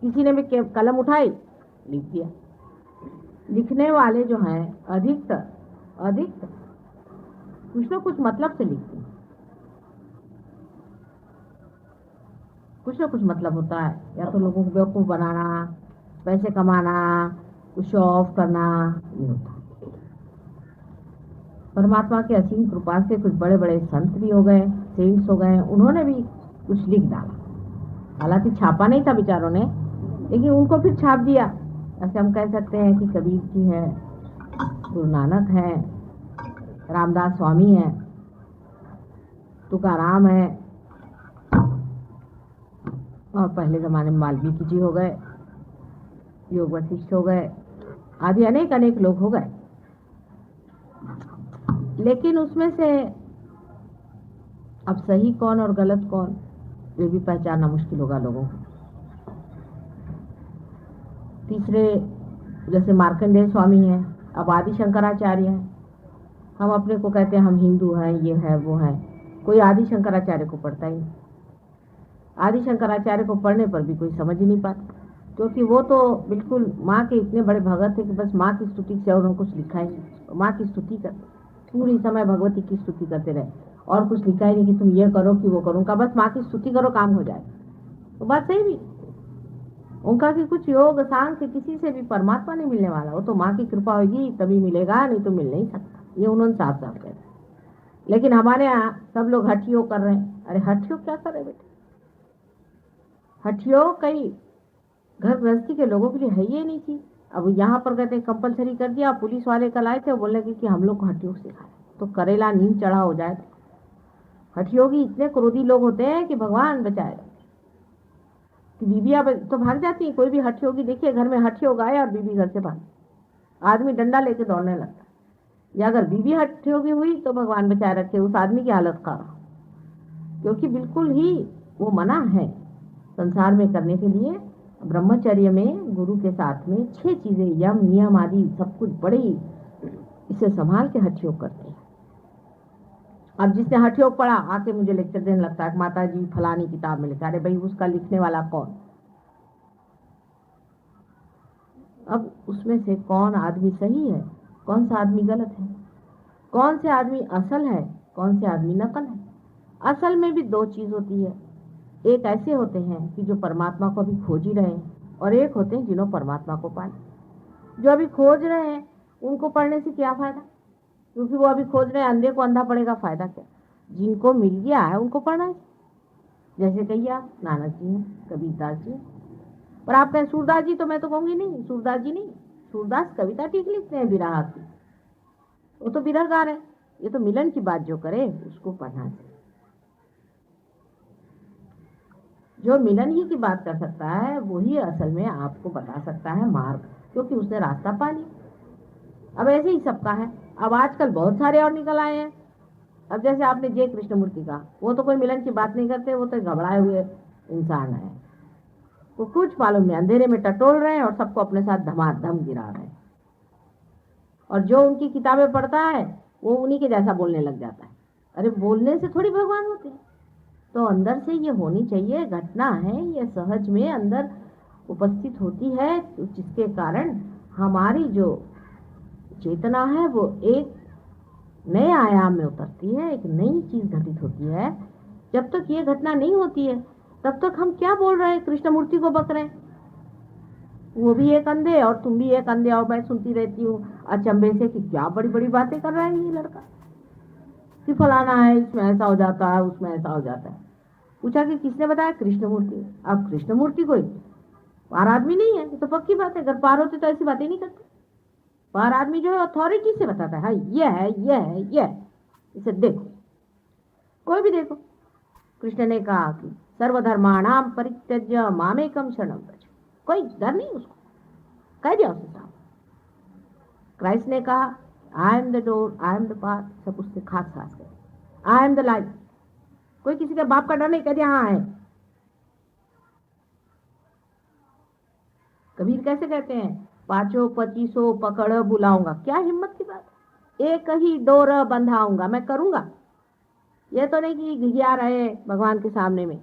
किसी ने भी कलम उठाई, लिख दिया। लिखने वाले जो हैं अधिकतर कुछ ना कुछ मतलब से लिखते हैं, कुछ ना कुछ मतलब होता है, या तो लोगों को बेवकूफ़ बनाना, पैसे कमाना, कुछ शो ऑफ करना, ये होता है। परमात्मा की असीम कृपा से कुछ बड़े बड़े संत भी हो गए, सेंट्स हो गए, उन्होंने भी कुछ लिख डाला। हालांकि छापा नहीं था बेचारों ने, लेकिन उनको फिर छाप दिया। ऐसे हम कह सकते हैं कि कबीर जी है, गुरु नानक है, रामदास स्वामी है, तुकाराम है, और पहले ज़माने में वाल्मीकि जी हो गए, योग वशिष्ठ हो गए, आदि अनेक अनेक लोग हो गए। लेकिन उसमें से अब सही कौन और गलत कौन, ये भी पहचानना मुश्किल होगा लोगों को। तीसरे जैसे मार्कंडेय स्वामी हैं, अब आदि शंकराचार्य हैं। हम अपने को कहते हैं हम हिंदू हैं, ये है वो है, कोई आदि शंकराचार्य को पढ़ता ही नहीं। आदि शंकराचार्य को पढ़ने पर भी कोई समझ ही नहीं पाता, क्योंकि वो तो बिल्कुल माँ के इतने बड़े भगत थे कि बस माँ की स्तुति से और कुछ लिखा ही नहीं। माँ की स्तुति करते, पूरी समय भगवती की स्तुति करते रहे, और कुछ लिखा ही नहीं कि तुम ये करो कि वो करो, का बस माँ की स्तुति करो काम हो जाए। तो बात सही भी, उनका कि कुछ योग सांख्य किसी से भी परमात्मा नहीं मिलने वाला, वो तो माँ की कृपा होगी तभी मिलेगा, नहीं तो मिल नहीं सकता, ये उन्होंने साफ साफ कह दिया। लेकिन हमारे यहाँ सब लोग हठ योग कर रहे हैं। अरे हठ योग क्या कर रहे बेटे, हठ योग कई घर गृहस्थी के लोगों के लिए है ये नहीं चीज। अब यहाँ पर कहते हैं कंपलसरी कर दिया, पुलिस वाले कल आए थे, बोलने कि हम लोग को हठ योग सिखाए, तो करेला नींद चढ़ा हो जाए। हठ योगी इतने क्रोधी लोग होते हैं कि भगवान बचाए, कि बीबियाँ तो भाग जाती है। कोई भी हठ योगी देखिए, घर में हठ योग आए और बीबी घर से भाग, आदमी डंडा लेके दौड़ने लगता है। या अगर बीबी हठ योगी हुई तो भगवान बचाए रखे उस आदमी की हालत खराब, क्योंकि बिल्कुल ही वो मना है संसार में करने के लिए। ब्रह्मचर्य में गुरु के साथ में 6 चीजें, यम नियम आदि सब कुछ बड़े इसे संभाल के हठ योग करते हैं। अब जिसने हठ योग पढ़ा आके मुझे लेक्चर देने लगता है, माता जी फलानी किताब में लिखा। अरे भाई उसका लिखने वाला कौन, अब उसमें से कौन आदमी सही है, कौन सा आदमी गलत है, कौन से आदमी असल है, कौन से आदमी नकल है। असल में भी 2 चीज होती है, एक ऐसे होते हैं कि जो परमात्मा को अभी खोज ही रहे हैं, और एक होते हैं जिन्होंने परमात्मा को पाया। जो अभी खोज रहे हैं उनको पढ़ने से क्या फायदा, क्योंकि वो अभी खोज रहे हैं, अंधे को अंधा पड़ेगा, फायदा क्या। जिनको मिल गया है उनको पढ़ना है। जैसे कहिए आप नानक जी हैं, कबीरदास जी, पर आप कहें सूरदास जी, तो मैं तो कहूंगी नहीं, सूरदास जी नहीं। सूरदास कविता ठीक लिखते हैं विरह की, वो तो विरहगार है। ये तो मिलन की बात जो करे उसको पढ़ना है। जो मिलन ही की बात कर सकता है वही असल में आपको बता सकता है मार्ग, क्योंकि उसने रास्ता पा लिया। अब ऐसे ही सबका है। अब आजकल बहुत सारे और निकल आए हैं। अब जैसे आपने जय कृष्णमूर्ति का, वो तो कोई मिलन की बात नहीं करते, वो तो घबराए हुए इंसान है, वो कुछ मालूम नहीं, अंधेरे में टटोल रहे हैं और सबको अपने साथ धमाधम गिरा रहे हैं। और जो उनकी किताबें पढ़ता है वो उन्हीं के जैसा बोलने लग जाता है। अरे बोलने से थोड़ी भगवान होते हैं, तो अंदर से ये होनी चाहिए, घटना है ये सहज में अंदर उपस्थित होती है, तो जिसके कारण हमारी जो चेतना है वो एक नए आयाम में उतरती है, एक नई चीज घटित होती है। जब तक ये घटना नहीं होती है तब तक हम क्या बोल रहे हैं, कृष्णमूर्ति को बक रहे हैं। वो भी एक अंधे और तुम भी एक अंधे, और मैं सुनती रहती हूँ अचंभे से कि क्या बड़ी बड़ी बातें कर रहा है ये लड़का, कि फलाना है, इसमें ऐसा हो जाता है, उसमें ऐसा हो जाता है। पूछा कि किसने बताया, कृष्णमूर्ति। अब कृष्णमूर्ति कोई पार आदमी नहीं है, तो पक्की बात है, अगर पार होते तो ऐसी बातें नहीं करते। पार आदमी जो है अथॉरिटी से बताता है, हाँ ये है ये है ये है, इसे देखो, कोई भी देखो। कृष्ण ने कहा कि सर्वधर्माणाम परित्यज्य मामेकम शरणम व्रज, कोई डर नहीं उसको, कह दिया उसने साहब। क्राइस्ट ने कहा I am the door, I am the path, सब उससे खास खास कर, आई एम द लाइट, कोई किसी के बाप का डर नहीं, कह दिया हाँ है। कबीर कैसे कहते हैं, 5 25 पकड़ बुलाऊंगा, क्या हिम्मत की बात, एक ही डोर बंधाऊंगा, मैं करूंगा। ये तो नहीं कि घिघिया रहे भगवान के सामने में।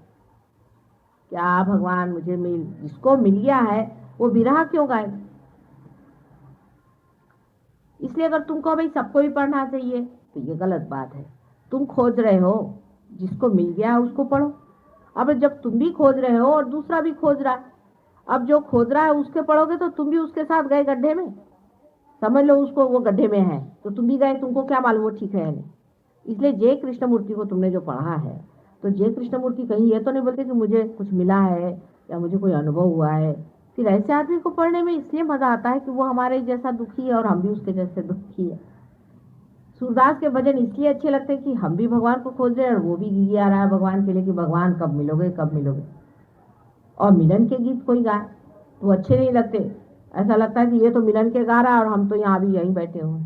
क्या भगवान मुझे जिसको मिल गया है वो विरह क्यों गाएगा। इसलिए अगर तुमको भाई सबको भी पढ़ना चाहिए तो ये गलत बात है। तुम खोज रहे हो, जिसको मिल गया है उसको पढ़ो। अब जब तुम भी खोज रहे हो और दूसरा भी खोज रहा है, अब जो खोज रहा है उसके पढ़ोगे तो तुम भी उसके साथ गए गड्ढे में। समझ लो उसको वो गड्ढे में है तो तुम भी गए, तुमको क्या मालूम वो ठीक है या नहीं। इसलिए जय कृष्णमूर्ति को तुमने जो पढ़ा है तो जय कृष्णमूर्ति कहीं ये तो नहीं बोलते कि मुझे कुछ मिला है या मुझे कोई अनुभव हुआ है। फिर ऐसे आदमी को पढ़ने में इसलिए मजा आता है कि वो हमारे जैसा दुखी है और हम भी उसके जैसे दुखी है। सूरदास के भजन इसलिए अच्छे लगते हैं कि हम भी भगवान को खोज रहे हैं और वो भी गी आ रहा है भगवान के लिए कि भगवान कब मिलोगे कब मिलोगे। और मिलन के गीत कोई गाए तो अच्छे नहीं लगते, ऐसा लगता है कि ये तो मिलन के गा रहा है और हम तो यहाँ भी यहीं बैठे हुए।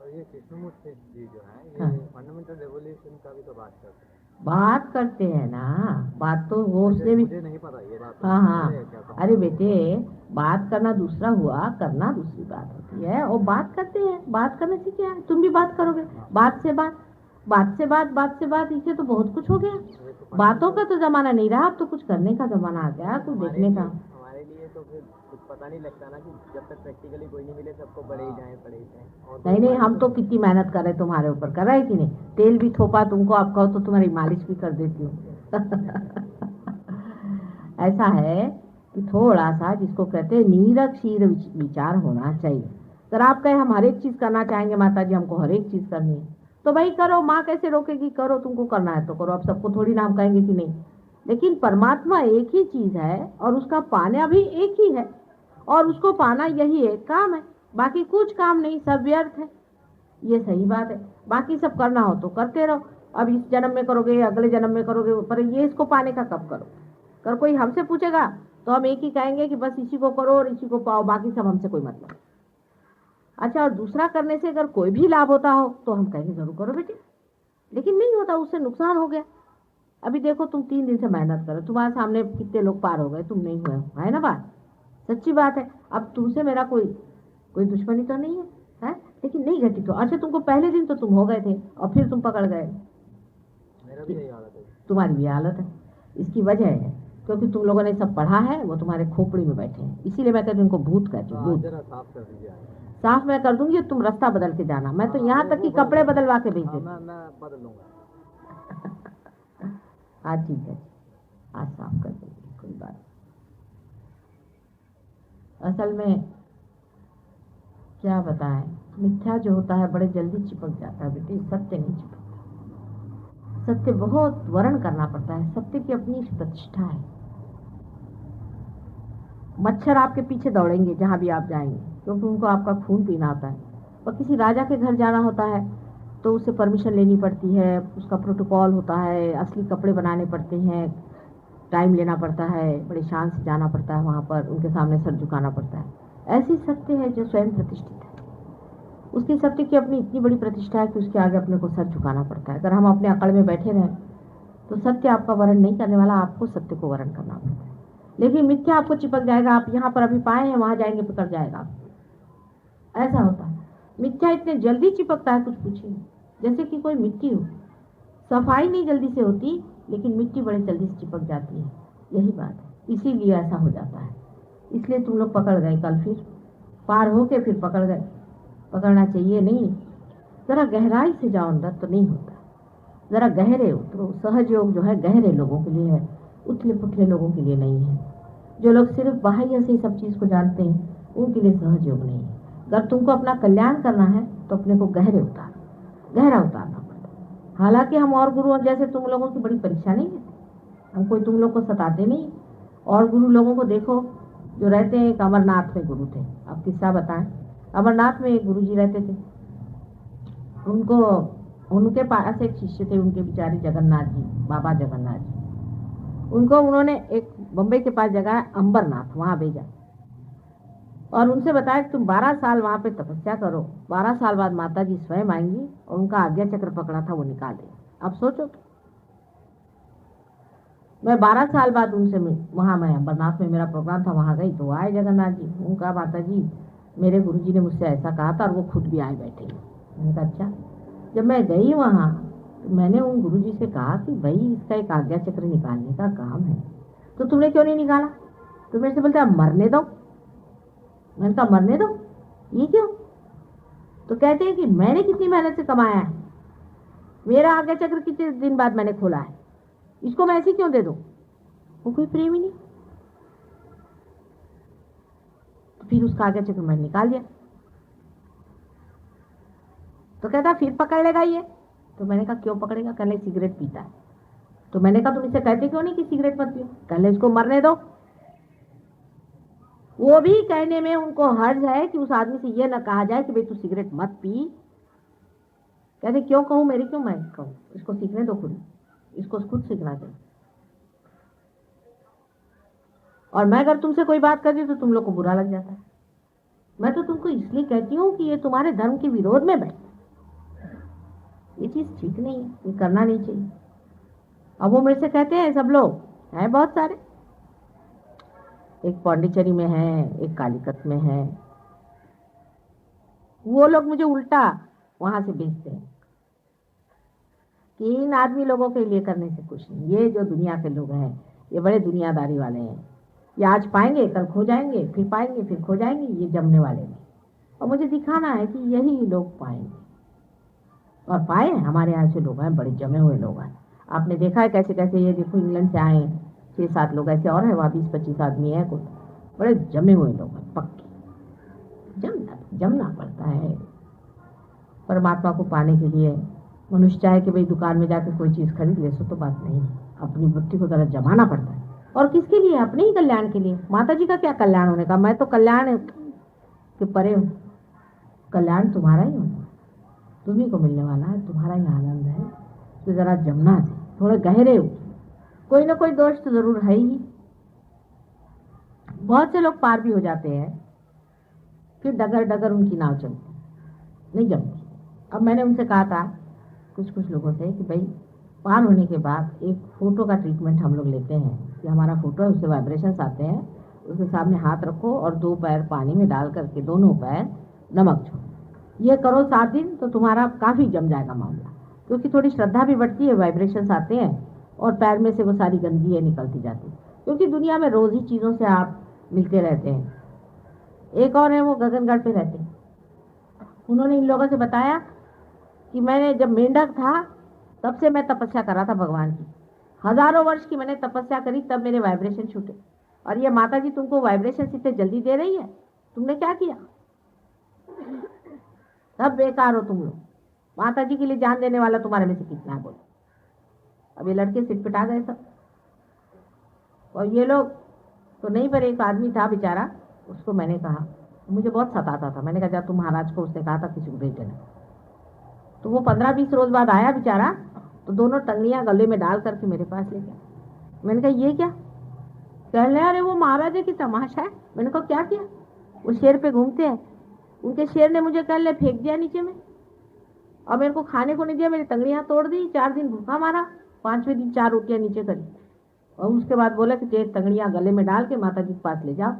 ये कृष्णमूर्ति जी जो है ये फंडामेंटल रेवोल्यूशन का भी तो बात करते हैं। बात करते हैं ना, बात तो वो उसने भी, मुझे नहीं पता ये बात। हाँ हाँ, अरे बेटे बात करना दूसरा हुआ, करना दूसरी बात होती है। और बात करते हैं, बात करने से क्या है, तुम भी बात करोगे। बात से बात, बात से बात, बात से बात, इसे तो बहुत कुछ हो गया। बातों का तो जमाना नहीं रहा, अब तो कुछ करने का जमाना आ गया, कुछ देखने का। हमारे लिए तो फिर कुछ पता नहीं लगता ना कि जब तक प्रैक्टिकली कोई नहीं मिले सबको पढ़े ही जाए पढ़े ही जाए। नहीं नहीं, हम तो कितनी मेहनत कर रहे तुम्हारे ऊपर, कर रहे कि नहीं। तेल भी थोपा तुमको, आप कहो तो तुम्हारी मालिश भी कर देती हूँ। ऐसा है कि थोड़ा सा जिसको कहते हैं नीरक्षीर विचार होना चाहिए। अगर आप कहे हम हर एक चीज करना चाहेंगे माता जी, हमको हर एक चीज करनी है, तो भाई करो, माँ कैसे रोकेगी, करो, तुमको करना है तो करो। अब सबको थोड़ी ना हम कहेंगे कि नहीं। लेकिन परमात्मा एक ही चीज है और उसका पाना भी एक ही है, और उसको पाना यही एक काम है, बाकी कुछ काम नहीं, सब व्यर्थ है। ये सही बात है। बाकी सब करना हो तो करते रहो, अब इस जन्म में करोगे अगले जन्म में करोगे, पर ये इसको पाने का कब करो। अगर कोई हमसे पूछेगा तो हम एक ही कहेंगे कि बस इसी को करो और इसी को पाओ, बाकी सब हमसे कोई मतलब। अच्छा, और दूसरा करने से अगर कोई भी लाभ होता हो तो हम कहेंगे जरूर करो बेटे, लेकिन नहीं होता, उससे नुकसान हो गया। अभी देखो तुम 3 दिन से मेहनत करो, तुम्हारे सामने कितने लोग पार हो गए, तुम नहीं हुए हो, है ना बात, सच्ची बात है। अब तुमसे मेरा कोई कोई दुश्मनी तो नहीं है, लेकिन नहीं घटी तो। अच्छा, तुमको पहले दिन तो तुम हो गए थे और फिर तुम पकड़ गए। मेरा भी यही हालत है, तुम्हारी भी हालत है। इसकी वजह है क्योंकि तुम लोगों ने सब पढ़ा है, वो तुम्हारे खोपड़ी में बैठे हैं। इसीलिए मैं कहती हूँ उनको भूत कहती हूँ, भूत। साफ कर दीजिए। साफ मैं कर दूंगी, तुम रास्ता बदल के जाना। मैं तो यहाँ तक कि कपड़े बदलवा के भेज दूँ। मैं बदल लूंगा। हाँ ठीक है, आज साफ कर दूंगी, कोई बात। असल में क्या बताएं, मिथ्या जो होता है बड़े जल्दी चिपक जाता है बेटे, सत्य नहीं चिपकता। सत्य बहुत वर्ण करना पड़ता है, सत्य की अपनी प्रतिष्ठा है। मच्छर आपके पीछे दौड़ेंगे जहां भी आप जाएंगे, क्योंकि उनको आपका खून पीना होता है। और किसी राजा के घर जाना होता है तो उससे परमिशन लेनी पड़ती है, उसका प्रोटोकॉल होता है, असली कपड़े बनाने पड़ते हैं, टाइम लेना पड़ता है, बड़े शान से जाना पड़ता है वहां पर, उनके सामने सर झुकाना पड़ता है। ऐसी सत्य है जो स्वयं प्रतिष्ठित है, उसकी सत्य की अपनी इतनी बड़ी प्रतिष्ठा है कि उसके आगे अपने को सर झुकाना पड़ता है। अगर हम अपने अकड़ में बैठे रहें तो सत्य आपका वर्ण नहीं करने वाला, आपको सत्य को वर्ण करना पड़ता है। लेकिन मिथ्या आपको चिपक जाएगा, आप यहाँ पर अभी पाए हैं, वहां जाएंगे पकड़ जाएगा, ऐसा होता है। मिथ्या इतने जल्दी चिपकता है, कुछ पूछिए, जैसे कि कोई मिट्टी हो। सफाई नहीं जल्दी से होती, लेकिन मिट्टी बड़े जल्दी से चिपक जाती है, यही बात है। इसीलिए ऐसा हो जाता है। इसलिए तुम लोग पकड़ गए, कल फिर पार होके फिर पकड़ गए। पकड़ना चाहिए नहीं, जरा गहराई से जाओ अंदर तो नहीं होता, जरा गहरे उतरो। सहज योग जो है गहरे लोगों के लिए है, उथले पुथले लोगों के लिए नहीं है। जो लोग सिर्फ बाह्य से सब चीज को जानते हैं उनके लिए सहज योग नहीं है। अगर तुमको अपना कल्याण करना है तो अपने को गहरे उतारो, गहरा उतारना पड़ता है। हालांकि हम और गुरुओं जैसे तुम लोगों की बड़ी परीक्षा नहीं लेते, हम कोई तुम लोग को सताते नहीं। और गुरु लोगों को देखो जो रहते हैं, एक अमरनाथ में गुरु थे, अब किस्सा बताएं। अमरनाथ में एक गुरु जी रहते थे, उनको उनके पास एक शिष्य थे, उनके बेचारे जगन्नाथ जी, बाबा जगन्नाथ जी। उनको उन्होंने एक बम्बई के पास जगह है अंबरनाथ, वहां भेजा और उनसे बताया कि तुम 12 साल वहां पे तपस्या करो, 12 साल बाद माता जी स्वयं आएंगी और उनका आज्ञा चक्र पकड़ा था वो निकाल देंगे। अब सोचो तो, मैं 12 साल बाद उनसे वहां, मैं अंबरनाथ में मेरा प्रोग्राम था, वहां गई तो आए जगन्नाथ जी। उनका माता जी मेरे गुरु जी ने मुझसे ऐसा कहा था और वो खुद भी आए बैठे। मैंने कहा अच्छा। जब मैं गई वहां तो मैंने उन गुरु जी से कहा कि भाई इसका एक आज्ञा चक्र निकालने का काम है, तो तुमने क्यों नहीं निकाला? तो मेरे से बोलते अब मरने दो। मैंने कहा मरने दो, ये क्यों? तो कहते हैं कि मैंने कितनी मेहनत से कमाया है, मेरा आज्ञा चक्र कितने दिन बाद मैंने खोला है, इसको मैं ऐसे क्यों दे दूं? वो कोई प्रेम ही नहीं। तो फिर उसका आज्ञा चक्र मैंने निकाल दिया। तो कहता फिर पकड़ लेगा ये। तो मैंने कहा क्यों पकड़ेगा? कहने सिगरेट पीता है। तो मैंने कहा तुम इसे कहते क्यों नहीं कि सिगरेट मत पियो? कहने इसको मरने दो। वो भी कहने में उनको हर्ज है कि उस आदमी से ये ना कहा जाए कि भाई तू सिगरेट मत पी। कहते क्यों कहूं, मेरी क्यों मैं कहूं, इसको सीखने दो खुद, इसको खुद सीखना चाहिए। और मैं अगर तुमसे कोई बात करती हूं तो तुम लोग को बुरा लग जाता है। मैं तो तुमको इसलिए कहती हूँ कि ये तुम्हारे धर्म के विरोध में बैठे, ये चीज ठीक नहीं है, ये करना नहीं चाहिए। अब वो मेरे से कहते हैं, सब लोग हैं बहुत सारे, एक पौंडीचेरी में है, एक कालीकत में है, वो लोग मुझे उल्टा वहां से भेजते हैं कि इन आदमी लोगों के लिए करने से कुछ नहीं, ये जो दुनिया के लोग हैं ये बड़े दुनियादारी वाले हैं, ये आज पाएंगे कल खो जाएंगे, फिर पाएंगे फिर खो जाएंगे, ये जमने वाले नहीं। और मुझे दिखाना है कि यही लोग पाएंगे, और पाए हमारे यहाँ से लोग हैं, बड़े जमे हुए लोग हैं। आपने देखा है कैसे कैसे, ये देखो इंग्लैंड से आए 6-7 लोग ऐसे और है, वहाँ 20-25 आदमी है कुछ, बड़े जमे हुए लोग हैं पक्के। जमना पड़ता है परमात्मा को पाने के लिए। मनुष्य चाहे कि भाई दुकान में जाकर कोई चीज़ खरीद ले, सो तो बात नहीं है, अपनी बुद्धि को जरा जमाना पड़ता है। और किसके लिए? अपने ही कल्याण के लिए। माता जी का क्या कल्याण होने का, मैं तो कल्याण के परे हूँ, कल्याण तुम्हारा ही होना, तुम्ही को मिलने वाला है, तुम्हारा ही आनंद है। तो जरा जमना है, थोड़े गहरे हो, कोई ना कोई दोष तो जरूर है ही। बहुत से लोग पार भी हो जाते हैं, फिर डगर डगर उनकी नाव चलती नहीं जमती। अब मैंने उनसे कहा था कुछ लोगों से कि भाई पार होने के बाद एक फोटो का ट्रीटमेंट हम लोग लेते हैं कि हमारा फोटो है, उससे वाइब्रेशंस आते हैं, उसके सामने हाथ रखो और 2 पैर पानी में डाल करके दोनों पैर नमक छोड़ो, ये करो 7 दिन, तो तुम्हारा काफ़ी जम जाएगा मामला। क्योंकि थोड़ी श्रद्धा भी बढ़ती है, वाइब्रेशंस आते हैं और पैर में से वो सारी गंदगी है निकलती जाती है। क्योंकि दुनिया में रोज़ ही चीज़ों से आप मिलते रहते हैं। एक और है, वो गगनगढ़ पे रहते हैं, उन्होंने इन लोगों से बताया कि मैंने जब मेंढक था तब से मैं तपस्या कर रहा था भगवान की, हजारों वर्ष की मैंने तपस्या करी, तब मेरे वाइब्रेशन छूटे। और ये माता जी तुमको वाइब्रेशन इतने जल्दी दे रही है, तुमने क्या किया? सब बेकार हो तुम लोग। माता जी के लिए जान देने वाला तुम्हारे में से कितना है बोलो? अब ये लड़के सिटपिटा गए सब। और ये लोग तो नहीं, पर एक आदमी था बेचारा, उसको मैंने कहा, मुझे बहुत सताता था, मैंने कहा जा तुम महाराज को, उसने कहा था किसी को भेज देना। तो वो 15-20 रोज बाद आया बेचारा, तो दोनों टंगड़ियां गले में डाल करके मेरे पास ले गया। मैंने कहा ये क्या? कह रहे अरे वो महाराजा की तमाशा है। मैंने कहा क्या किया? वो शेर पे घूमते हैं, उनके शेर ने मुझे कह ले फेंक दिया नीचे में, और मेरे को खाने को नहीं दिया, मेरी टंगड़ियां तोड़ दी, 4 दिन भूखा मारा, 5वें दिन 4 रोटियां नीचे करी, और उसके बाद बोला कि तेरे टंगड़ियां गले में डाल के माता जी के पास ले जाओ,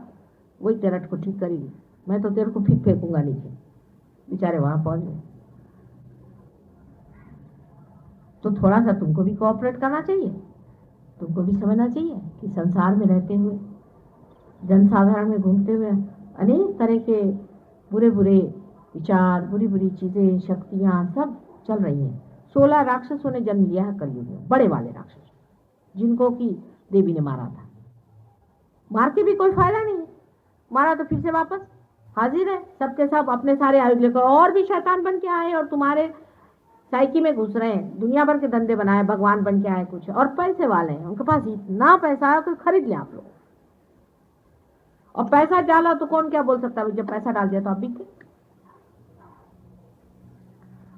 वही तेरा को ठीक करेगी, मैं तो तेरे को फिर फेंकूंगा नीचे। बेचारे वहां पहुंच गए। तो थोड़ा सा तुमको भी कोऑपरेट करना चाहिए, तुमको भी समझना चाहिए कि संसार में रहते हुए, जनसाधारण में घूमते हुए अनेक तरह के बुरे बुरे विचार, बुरी बुरी चीजें, शक्तियां सब चल रही हैं। 16 राक्षसों ने जन्म लिया है कलयुग में, बड़े वाले राक्षस, जिनको की देवी ने मारा था। मार के भी कोई फायदा नहीं है, मारा तो फिर से वापस हाजिर है, सबके सब अपने सारे आयुध लेकर और भी शैतान बन के आए और तुम्हारे साइकी में घुस रहे हैं, दुनिया भर के धंधे बनाए, भगवान बन के आए कुछ, और पैसे वाले हैं, उनके पास इतना पैसा है तो खरीद ले आप लोग। और पैसा डाला तो कौन क्या बोल सकता है, जब पैसा डाल दिया तो आप बिके।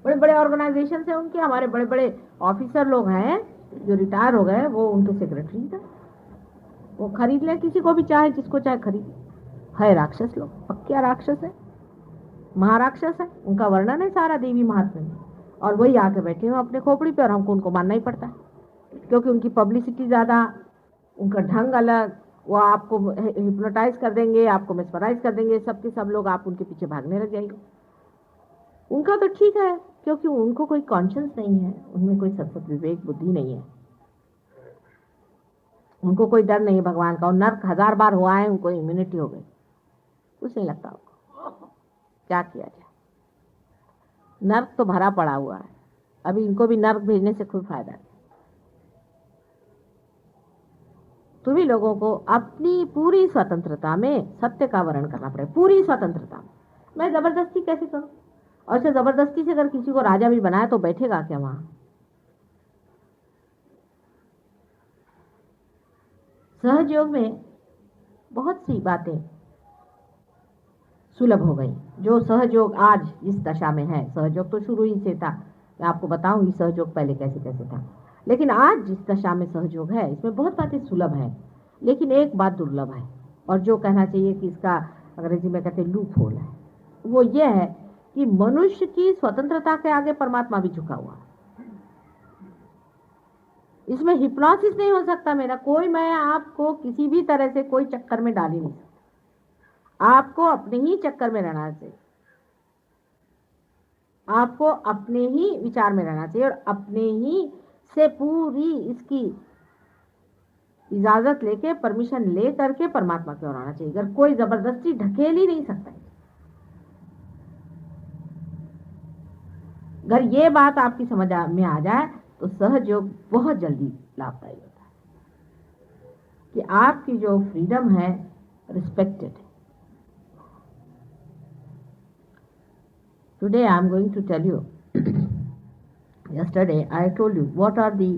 बड़े बड़े ऑर्गेनाइजेशन है उनके, हमारे बड़े बड़े ऑफिसर लोग हैं जो रिटायर हो गए, वो उनके सेक्रेटरी थे, वो खरीद ले किसी को भी चाहे, जिसको चाहे खरीद है। राक्षस लोग, पक्का राक्षस है, महाराक्षस है, उनका वर्णन है सारा देवी महात्म्य में, और वही आके बैठे हुए अपने खोपड़ी पे, और हमको उनको मानना ही पड़ता है क्योंकि उनकी पब्लिसिटी ज़्यादा, उनका ढंग अलग, वो आपको हिप्नोटाइज कर देंगे, आपको मेस्मराइज कर देंगे, सबके सब लोग आप उनके पीछे भागने लग जाएंगे। उनका तो ठीक है क्योंकि उनको कोई कॉन्शियस नहीं है, उनमें कोई सतत विवेक बुद्धि नहीं है। उनको कोई डर नहीं भगवान का, और नर्क 1000 बार हुआ है, उनको इम्यूनिटी हो गई, कुछ नहीं लगता उनको। क्या किया जाए, नर्क तो भरा पड़ा हुआ है, अभी इनको भी नर्क भेजने से कोई फायदा नहीं। तुम्ही लोगों को अपनी पूरी स्वतंत्रता में सत्य का वर्ण करना पड़ेगा, पूरी स्वतंत्रता में। मैं जबरदस्ती कैसे करूं? और से जबरदस्ती से अगर किसी को राजा भी बनाए तो बैठेगा क्या वहां? सहजयोग में बहुत सी बातें सुलभ हो गई। जो सहजयोग आज जिस दशा में है, सहजयोग तो शुरू ही से था, मैं आपको बताऊंगी सहजयोग पहले कैसे कैसे था, लेकिन आज जिस दशा में सहजयोग है इसमें बहुत बातें सुलभ है, लेकिन एक बात दुर्लभ है, और जो कहना चाहिए कि इसका अंग्रेजी में कहते हैं लूप होल है, वो ये है कि मनुष्य की स्वतंत्रता के आगे परमात्मा भी झुका हुआ है। इसमें हिप्नोसिस नहीं हो सकता मेरा कोई, मैं आपको किसी भी तरह से कोई चक्कर में डाल ही नहीं सकता। आपको अपने ही चक्कर में रहना चाहिए, आपको अपने ही विचार में रहना चाहिए, और अपने ही से पूरी इसकी इजाजत लेके, परमिशन ले करके परमात्मा की ओर आना चाहिए। अगर कोई जबरदस्ती ढकेल ही नहीं सकता। अगर ये बात आपकी समझ में आ जाए तो सहजयोग बहुत जल्दी लाभदायी होता है, कि आपकी जो फ्रीडम है रिस्पेक्टेड है। Today I am going to tell you, yesterday I told you what are the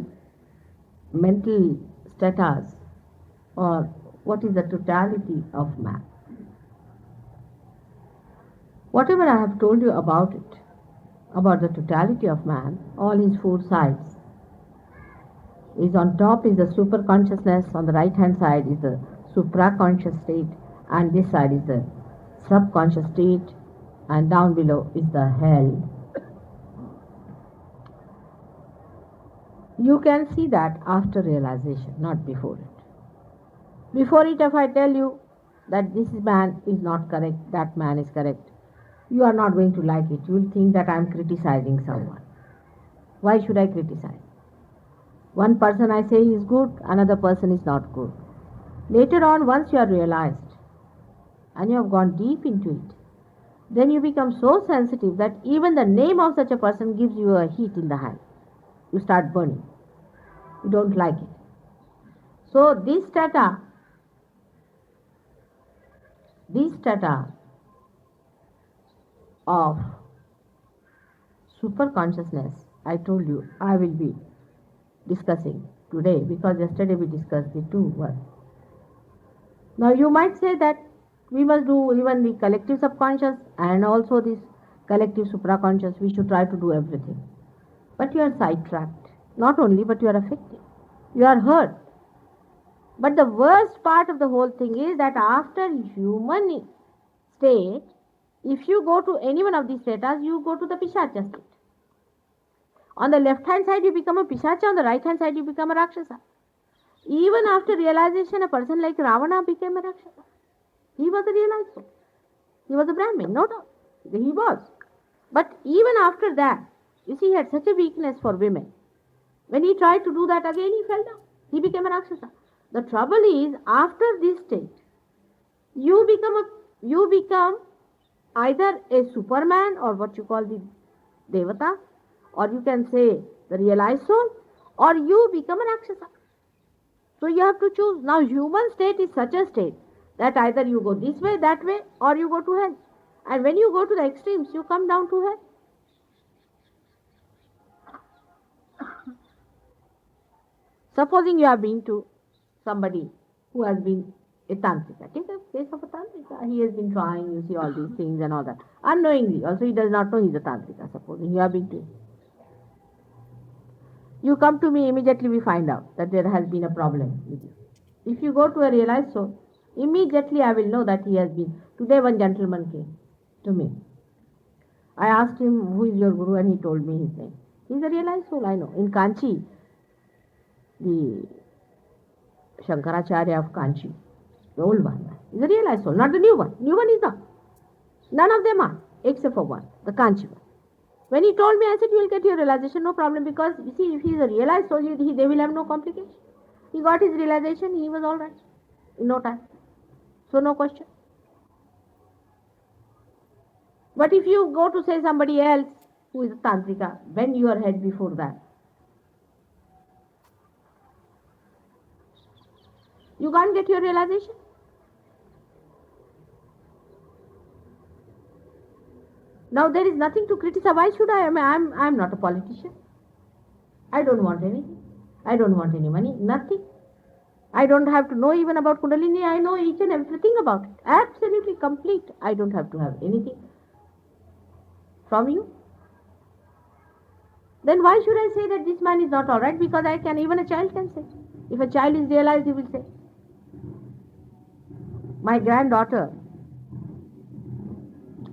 mental status, or what is the totality of man. Whatever I have told you about it, about the totality of man, all his four sides, is on top is the super consciousness, on the right hand side is the supra-conscious state, and this side is the subconscious state, and down below is the hell. You can see that after realization, not before it. Before it, if I tell you that this man is not correct, that man is correct, you are not going to like it. You will think that I am criticizing someone. Why should I criticize? One person I say is good, another person is not good. Later on, once you are realized and you have gone deep into it, then you become so sensitive that even the name of such a person gives you a heat in the hand. You start burning. You don't like it. So this strata of super consciousness, I told you I will be discussing today, because yesterday we discussed the two words. Now you might say that we must do even the collective subconscious and also this collective supraconscious, we should try to do everything. But you are sidetracked. Not only, but you are affected. You are hurt. But the worst part of the whole thing is that after human state, if you go to any one of these status, you go to the Pishacha state. On the left hand side you become a Pishacha, on the right hand side you become a Rakshasa. Even after realization, a person like Ravana became a Rakshasa. He was a realized soul. He was a Brahmin, no doubt. He was. But even after that, you see, he had such a weakness for women. When he tried to do that again, he fell down. He became a Rakshasa. The trouble is, after this state, you become either a Superman, or what you call the Devata, or you can say the realized soul, or you become a Rakshasa. So you have to choose. Now human state is such a state that either you go this way, that way, or you go to hell. And when you go to the extremes, you come down to hell. Supposing you have been to somebody who has been a tantrika. Take a case of a tantrika. He has been trying, you see, all these things and all that. Unknowingly. Also he does not know he is a tantrika, supposing you have been to him. You come to me, immediately we find out that there has been a problem with you. If you go to a realized soul, immediately I will know that he has been. Today one gentleman came to me. I asked him, who is your guru? And he told me his name. He is a realized soul, I know. In Kanchi, the Shankaracharya of Kanchi, the old one, is a realized soul, not the new one. New one is not. None of them are, except for one, the Kanchi one. When he told me, I said, you will get your realization, no problem, because you see, if he is a realized soul, they will have no complication. He got his realization, he was all right in no time. So no question. But if you go to say somebody else who is a tantrika, bend your head before that. You can't get your realization. Now there is nothing to criticize. Why should I? I'm not a politician. I don't want anything. I don't want any money. Nothing. I don't have to know even about Kundalini. I know each and everything about it. Absolutely complete. I don't have to have anything from you. Then why should I say that this man is not all right? Because I can, even a child can say. If a child is realized, he will say. My granddaughter,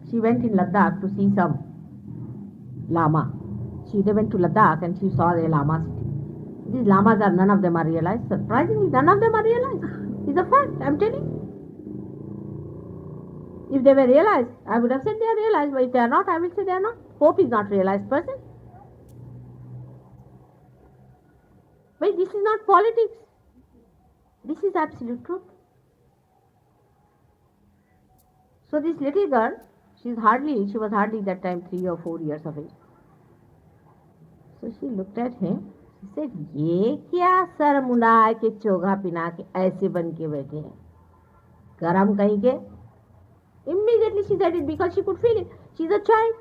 she went in Ladakh to see some lama. They went to Ladakh and she saw the lama sitting. These lamas are, none of them are realized. Surprisingly, none of them are realized. It's a fact, I'm telling you. If they were realized, I would have said they are realized. But if they are not, I will say they are not. Hope is not realized person. But this is not politics. This is absolute truth. So this little girl, she was hardly that time 3 or 4 years of age. So she looked at him. She said, ये क्या sir मुंडा के चोगा पिना के ऐसे बन के बैठे हैं, गरम कहीं के. Immediately she said it because she could feel it. She's a child.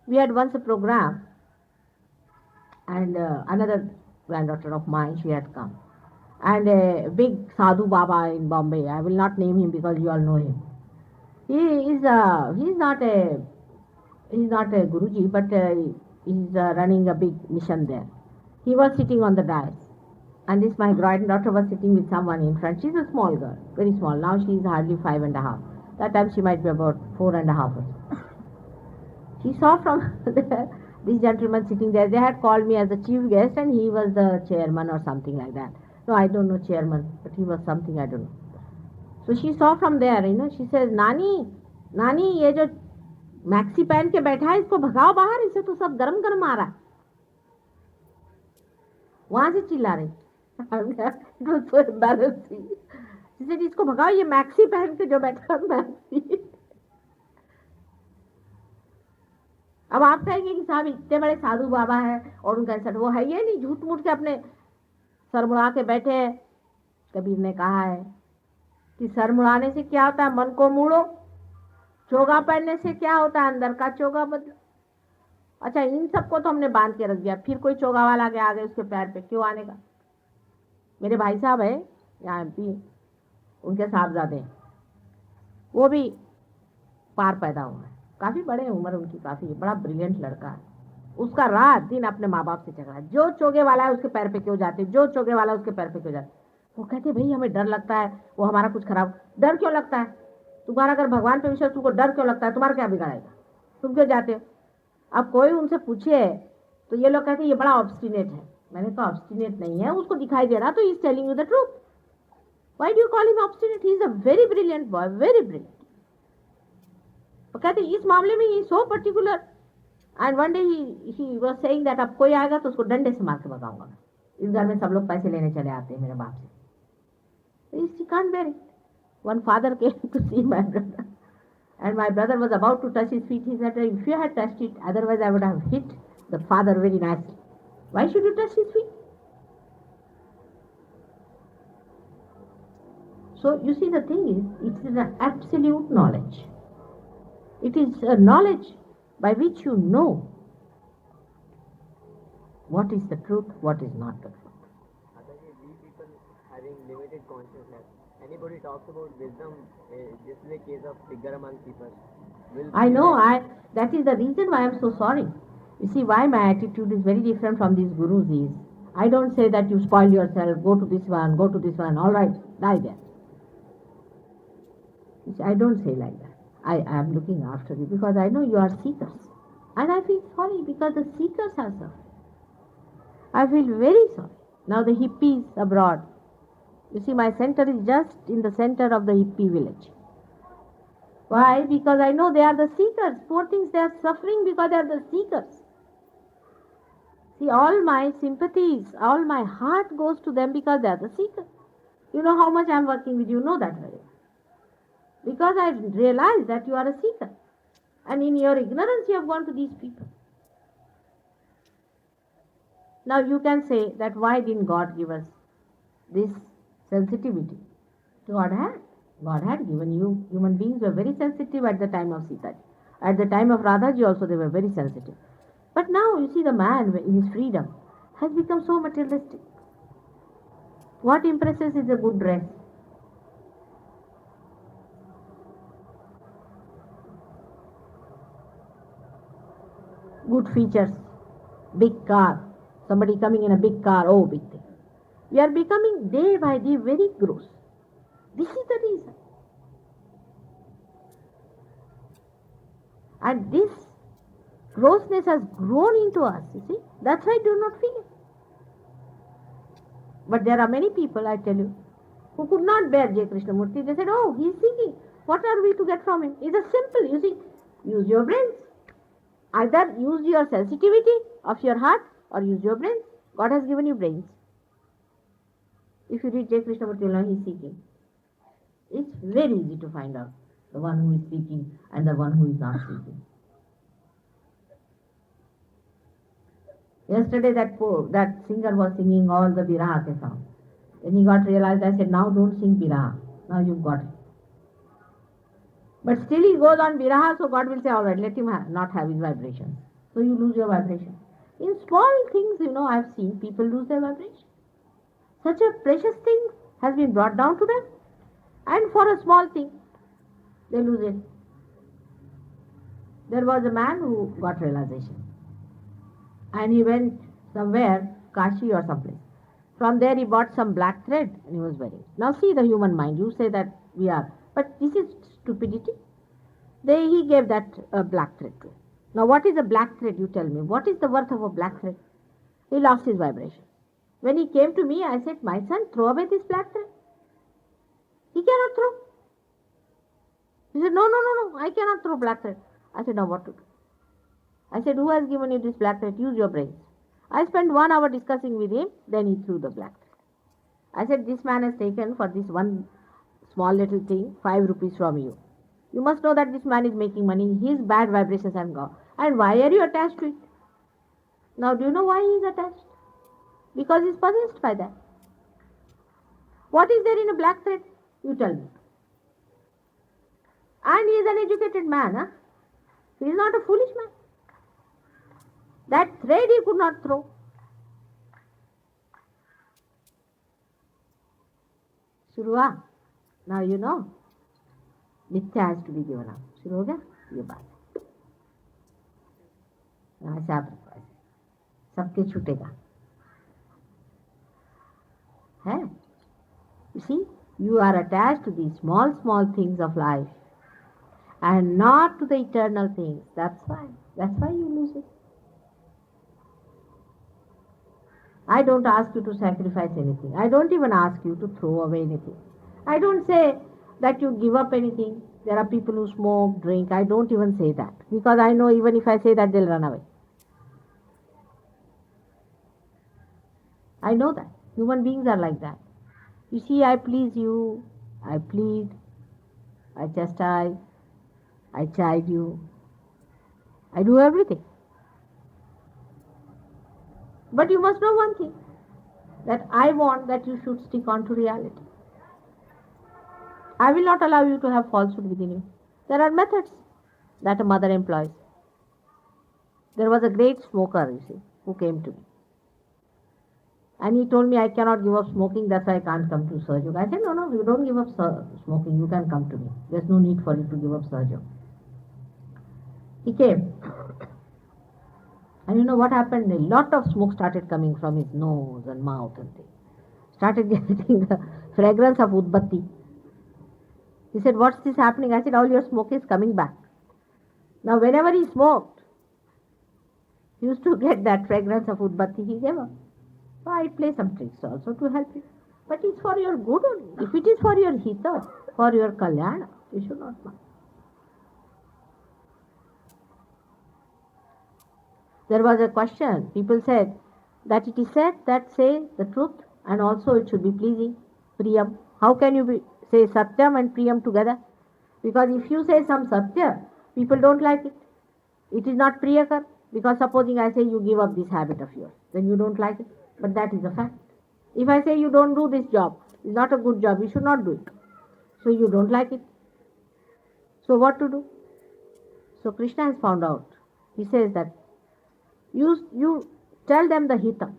We had once a program, and another granddaughter of mine, she had come. And a big sadhu Baba in Bombay, I will not name him because you all know him. He's not a Guruji, but he's running a big mission there. He was sitting on the dais, and this my granddaughter was sitting with someone in front. She's a small girl, very small. Now she is hardly 5.5. That time she might be about 4.5 or so. She saw from this gentleman sitting there. They had called me as the chief guest, and he was the chairman or something like that. No, I don't know chairman, but he was something, I don't know. So she saw from there, she says, Nani, ये जो maxi पहन के बैठा है, इसको भगाओ बाहर, इसे तो सब गरम गरम आ रहा है. वहां से चिल्ला रही. It was so embarrassing. She said, इसको भगाओ, ये मैक्सी पहन के जो बैठा है, मैक्सी. अब आप कहेंगे कि साहब इतने बड़े साधु बाबा है और उनका ऐसा, वो है ये नहीं, झूठ मूठ के अपने सर मुड़ा के बैठे हैं. कबीर ने कहा है कि सर मुड़ाने से क्या होता है, मन को मूड़ो. चोगा पहनने से क्या होता है, अंदर का चोगा बदलो. अच्छा, इन सबको तो हमने बांध के रख दिया, फिर कोई चोगा वाला आ गए उसके पैर पे क्यों आने का. मेरे भाई साहब है यहाँ एमपी, उनके साहबजादे, वो भी पार पैदा हुआ है, काफी बड़े उम्र उनकी, काफी बड़ा ब्रिलियंट लड़का है. उसका रात दिन अपने माँ बाप से झगड़ा, जो चोगे वाला है उसके पैर पे क्यों जाते, जो चोगे वाला है उसके पैर पे क्यों जाते. वो कहते भाई हमें डर लगता है, वो हमारा कुछ खराब. डर क्यों लगता है तुम्हारा? अगर भगवान पे विश्वास, तुमको डर क्यों लगता है? तुम्हारा क्या बिगाड़ेगा, तुम क्यों जाते हो? अब कोई उनसे पूछे तो ये लोग कहते हैं ये बड़ा ऑब्स्टिनेट है. मैंने कहा ऑब्स्टिनेट नहीं है, उसको दिखाई दे रहा, तो he is telling you the truth. Why do you call him obstinate? He is a very brilliant boy, very brilliant. तो कहते इस मामले में he so particular. And one day he was saying that अब कोई आएगा तो उसको डंडे से मार के भगाऊंगा. इस घर में सब लोग पैसे लेने चले आते हैं मेरे बाप से. She can't bear it. One father came to see my brother, and my brother was about to touch his feet. He said, if you had touched it, otherwise I would have hit the father very nicely. Why should you touch his feet? So you see, the thing is, it is an absolute knowledge. It is a knowledge by which you know what is the truth, what is not the truth. We people having limited consciousness. Anybody talks about wisdom, this is a case of figure among people. I know, that is the reason why I am so sorry. You see, why my attitude is very different from these gurus is, I don't say that you spoil yourself, go to this one, all right, die there. You see, I don't say like that. I am looking after you because I know you are seekers. And I feel sorry because the seekers are suffering. I feel very sorry. Now the hippies abroad. You see, my center is just in the center of the hippie village. Why? Because I know they are the seekers. Poor things, they are suffering because they are the seekers. See, all my sympathies, all my heart goes to them because they are the seeker. You know how much I am working with you, know that very well. Because I realize that you are a seeker. And in your ignorance, you have gone to these people. Now you can say that why didn't God give us this sensitivity? God had. God had given you. Human beings were very sensitive at the time of Sita. At the time of Radhaji also they were very sensitive. But now you see the man in his freedom has become so materialistic. What impresses is a good dress. Good features, big car, somebody coming in a big car, oh, big thing. We are becoming day by day very gross. This is the reason. And this grossness has grown into us, you see. That's why I do not feel it. But there are many people, I tell you, who could not bear J. Krishnamurti. They said, oh, he is seeking. What are we to get from him? It's a simple, you see. Use your brains. Either use your sensitivity of your heart or use your brains. God has given you brains. If you read J. Krishnamurti, you'll know he is seeking. It's very easy to find out the one who is seeking and the one who is not seeking. Yesterday that singer was singing all the Viraha ke songs. When he got realized, I said, now don't sing Viraha. Now you've got it. But still he goes on Viraha, so God will say, all right, let him not have his vibration. So you lose your vibration. In small things, I've seen people lose their vibration. Such a precious thing has been brought down to them. And for a small thing, they lose it. There was a man who got realization. And he went somewhere, Kashi or someplace. From there he bought some black thread and he was wearing it. Now see the human mind. You say that we are. But this is stupidity. He gave that black thread to him. Now what is a black thread, you tell me? What is the worth of a black thread? He lost his vibration. When he came to me, I said, my son, throw away this black thread. He cannot throw. He said, no, I cannot throw black thread. I said, now what to do? I said, who has given you this black thread? Use your brains. I spent 1 hour discussing with him, then he threw the black thread. I said, this man has taken for this one small little thing 5 rupees from you. You must know that this man is making money. His bad vibrations have gone. And why are you attached to it? Now do you know why he is attached? Because he is possessed by that. What is there in a black thread? You tell me. And he is an educated man. Huh? He is not a foolish man. That thread he could not throw. शुरू हुआ. Now you know. Mithya has to be given up. शुरू हो गया? ये बात है. ऐसे आप सबके छूटेगा. है? You see, you are attached to these small things of life and not to the eternal things. That's why you lose it. I don't ask you to sacrifice anything. I don't even ask you to throw away anything. I don't say that you give up anything. There are people who smoke, drink. I don't even say that. Because I know even if I say that, they'll run away. I know that. Human beings are like that. You see, I please you. I plead. I chastise. I chide you. I do everything. But you must know one thing, that I want that you should stick on to reality. I will not allow you to have falsehood within you. There are methods that a mother employs. There was a great smoker, you see, who came to me. And he told me, I cannot give up smoking, that's why I can't come to Sahajyog. I said, no, you don't give up smoking, you can come to me. There's no need for you to give up Sahajyog. He came. And you know what happened? A lot of smoke started coming from his nose and mouth and things. Started getting the fragrance of udbatti. He said, what's this happening? I said, all your smoke is coming back. Now whenever he smoked, he used to get that fragrance of udbatti, he gave up. So I play some tricks also to help you. But it's for your good only. If it is for your hita, for your kalyana, you should not mind. There was a question. People said, that it is said that say the truth and also it should be pleasing. Priyam. How can you say Satyam and Priyam together? Because if you say some Satya, people don't like it. It is not Priyakar. Because supposing I say you give up this habit of yours, then you don't like it. But that is a fact. If I say you don't do this job, it's not a good job, you should not do it. So you don't like it. So what to do? So Krishna has found out. He says that you tell them the hitam.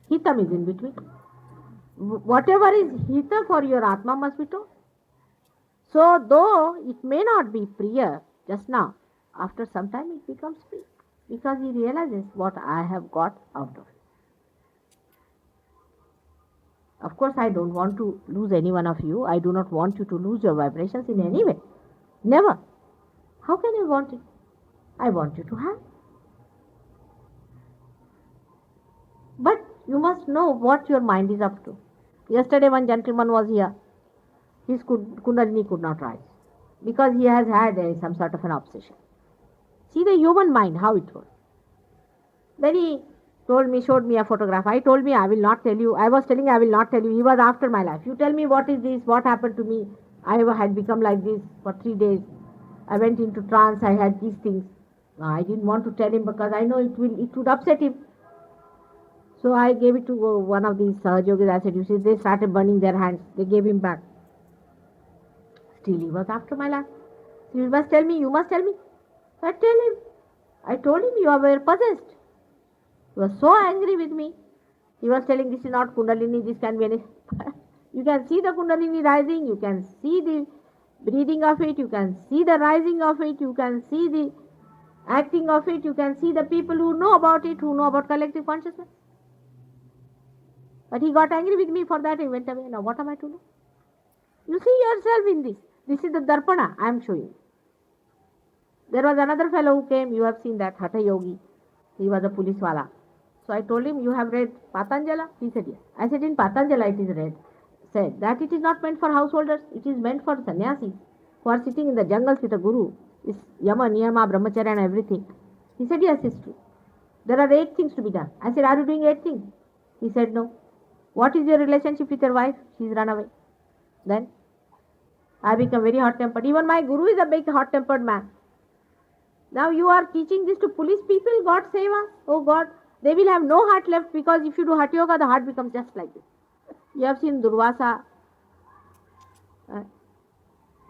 Hitam is in between. Whatever is hita for your Atma must be told. So though it may not be priya just now, after some time it becomes priya. Because he realizes what I have got out of it. Of course, I don't want to lose any one of you. I do not want you to lose your vibrations in any way. Never. How can I want it? I want you to have. But you must know what your mind is up to. Yesterday one gentleman was here. His kundalini could not rise because he has had some sort of an obsession. See the human mind, how it works. Then he showed me a photograph. I told me, I will not tell you. I was telling, I will not tell you. He was after my life. You tell me what is this, what happened to me. I had become like this for 3 days. I went into trance, I had these things. I didn't want to tell him because I know it would upset him. So I gave it to one of these sahajyogis. I said, you see, they started burning their hands. They gave him back. Still, he was after my life. So you must tell me, you must tell me. So I tell him. I told him, you are possessed. He was so angry with me. He was telling, this is not kundalini, this can be any. You can see the kundalini rising, you can see the breathing of it, you can see the rising of it, you can see the acting of it, you can see the people who know about it, who know about collective consciousness. But he got angry with me for that, he went away. Now what am I to do? You see yourself in this. This is the darpana I am showing. There was another fellow who came, you have seen that, Hatha Yogi. He was a police wala. So I told him, you have read Patanjala? He said, yes. I said, in Patanjala it is read. Said that it is not meant for householders, it is meant for sannyasis who are sitting in the jungles with a guru. It's yama, niyama, brahmacharya and everything. He said, yes, it's true. There are 8 things to be done. I said, are you doing 8 things? He said, no. What is your relationship with your wife? She's run away. Then I become very hot-tempered. Even my guru is a big hot-tempered man. Now you are teaching this to police people? God save us. Oh God, they will have no heart left because if you do Hatha Yoga, the heart becomes just like this. You have seen Durvasa,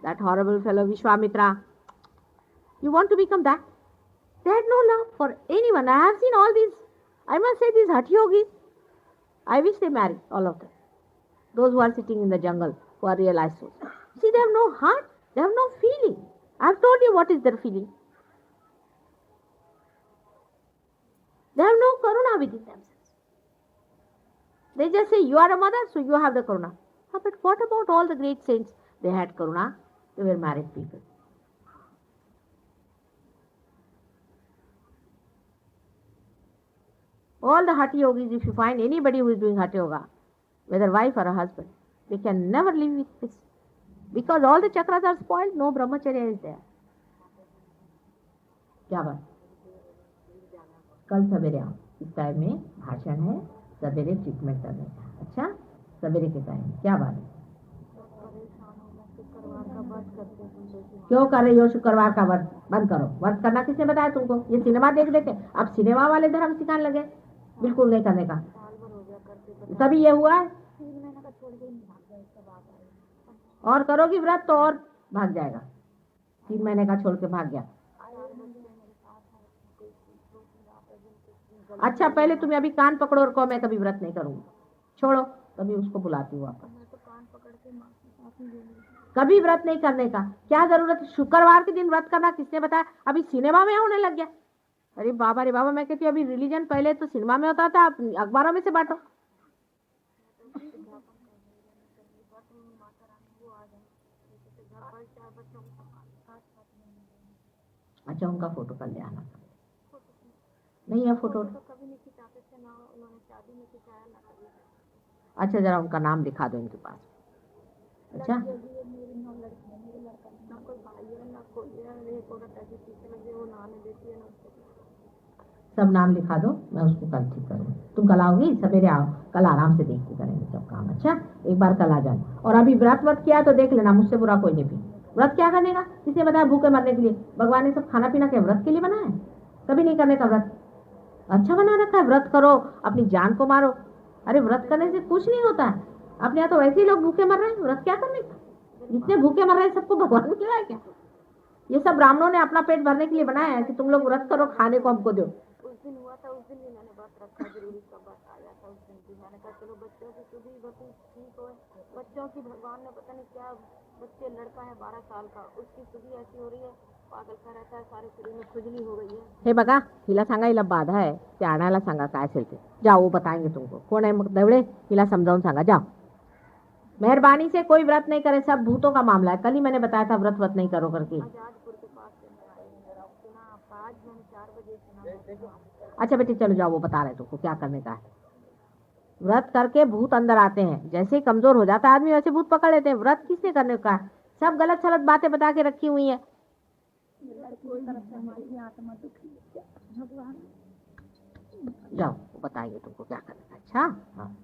that horrible fellow Vishwamitra. You want to become that? They had no love for anyone. I have seen all these, I must say these Hatha Yogis. I wish they married, all of them. Those who are sitting in the jungle, who are realized souls. See, they have no heart, they have no feeling. I have told you what is their feeling. They have no karuna within themselves. They just say, you are a mother, so you have the karuna. But what about all the great saints? They had karuna. They were married people. All the Hatha Yogis, if you find anybody who is doing Hatha Yoga, whether wife or a husband, they can never live with this. Because all the chakras are spoiled, no brahmacharya is there. क्या बात? कल सवेरे आओ. इस time में भाषण है, सवेरे ट्रीटमेंट करने का. अच्छा, सवेरे के टाइम क्या बात है? क्यों कर रही हो शुक्रवार का व्रत? बंद करो. व्रत करना किसने बताया तुमको? ये सिनेमा देख देखे अब सिनेमा वाले धर्म सिखाने लगे. बिल्कुल नहीं करने का. तभी ये हुआ है. और करोगी व्रत तो और भाग जाएगा. 3 महीने का छोड़ के भाग गया. अच्छा, पहले तुम्हें अभी कान पकड़ो और कहो मैं कभी व्रत नहीं करूंगी. छोड़ो, तभी उसको बुलाती हूँ वापस. कभी व्रत नहीं करने का क्या जरूरत? शुक्रवार के दिन व्रत करना किसने बताया? अभी सिनेमा में होने लग गया. अरे बाबा, मैं कहती हूँ अभी रिलीजन पहले तो सिनेमा में होता था, अखबारों में से बांटो. अच्छा, उनका फोटो कर ले आना. नहीं है फोटो. अच्छा, जरा उनका नाम लिखा दो इनके पास. अच्छा, सब नाम लिखा दो, मैं उसको कल ठीक करूँगी। तुम कल आओगी, सवेरे आओ, कल आराम से देख के करेंगे सब काम। अच्छा, एक बार कल आ जाना। और अभी व्रत किया तो देख लेना, मुझसे बुरा कोई नहीं भी। व्रत क्या करने का, किसने बताया भूखे मरने के लिए? भगवान ने सब खाना पीना के व्रत के लिए बनाया है, कभी नहीं करने का व्रत। अच्छा बना रखा है, व्रत करो, अपनी जान को मारो। अरे व्रत करने से कुछ नहीं होता है। अपने यहाँ तो वैसे ही लोग भूखे मर रहे हैं, व्रत क्या करने का? जितने भूखे मर रहे हैं सबको भगवान को खिलाए क्या? ये सब ब्राह्मणों ने अपना पेट भरने के लिए बनाया है कि तुम लोग व्रत करो, खाने को हमको दो। उस दिन हुआ था, उस दिन भी मैंने व्रत रखा, जरूरी का व्रत आया था उस दिन भी। मैंने कहा चलो बच्चों की सुधी बती ठीक हो। बच्चों की भगवान ने पता नहीं क्या, बच्चे लड़का है 12 साल का, उसकी सुधी ऐसी हो रही है, पागल सा रहता है, सारे शरीर में खुजली हो गई है। हे बघा, हिला सांगा, हिला बाधा आहे, ते आणायला सांगा काय असेल ते। जाओ, वो बताएंगे तुमको। कोण आहे मग दवड़े, हिला समझाऊन सांगा, जाओ। मेहरबानी से कोई व्रत नहीं करे, सब भूतों का मामला है। कल ही मैंने बताया था व्रत नहीं करो करके। आजादपुर के पास से मैं आई हूँ, सुना आपका, आज मैंने 4 बजे सुना। अच्छा बेटी चलो जाओ, वो बता रहे तुमको क्या करने का है। व्रत करके भूत अंदर आते हैं, जैसे ही कमजोर हो जाता है आदमी वैसे भूत पकड़ लेते हैं। व्रत किसने करने का है? सब गलत सलत बातें बता के रखी हुई है। जाओ, वो बताएंगे तुमको क्या करने का। अच्छा, हाँ।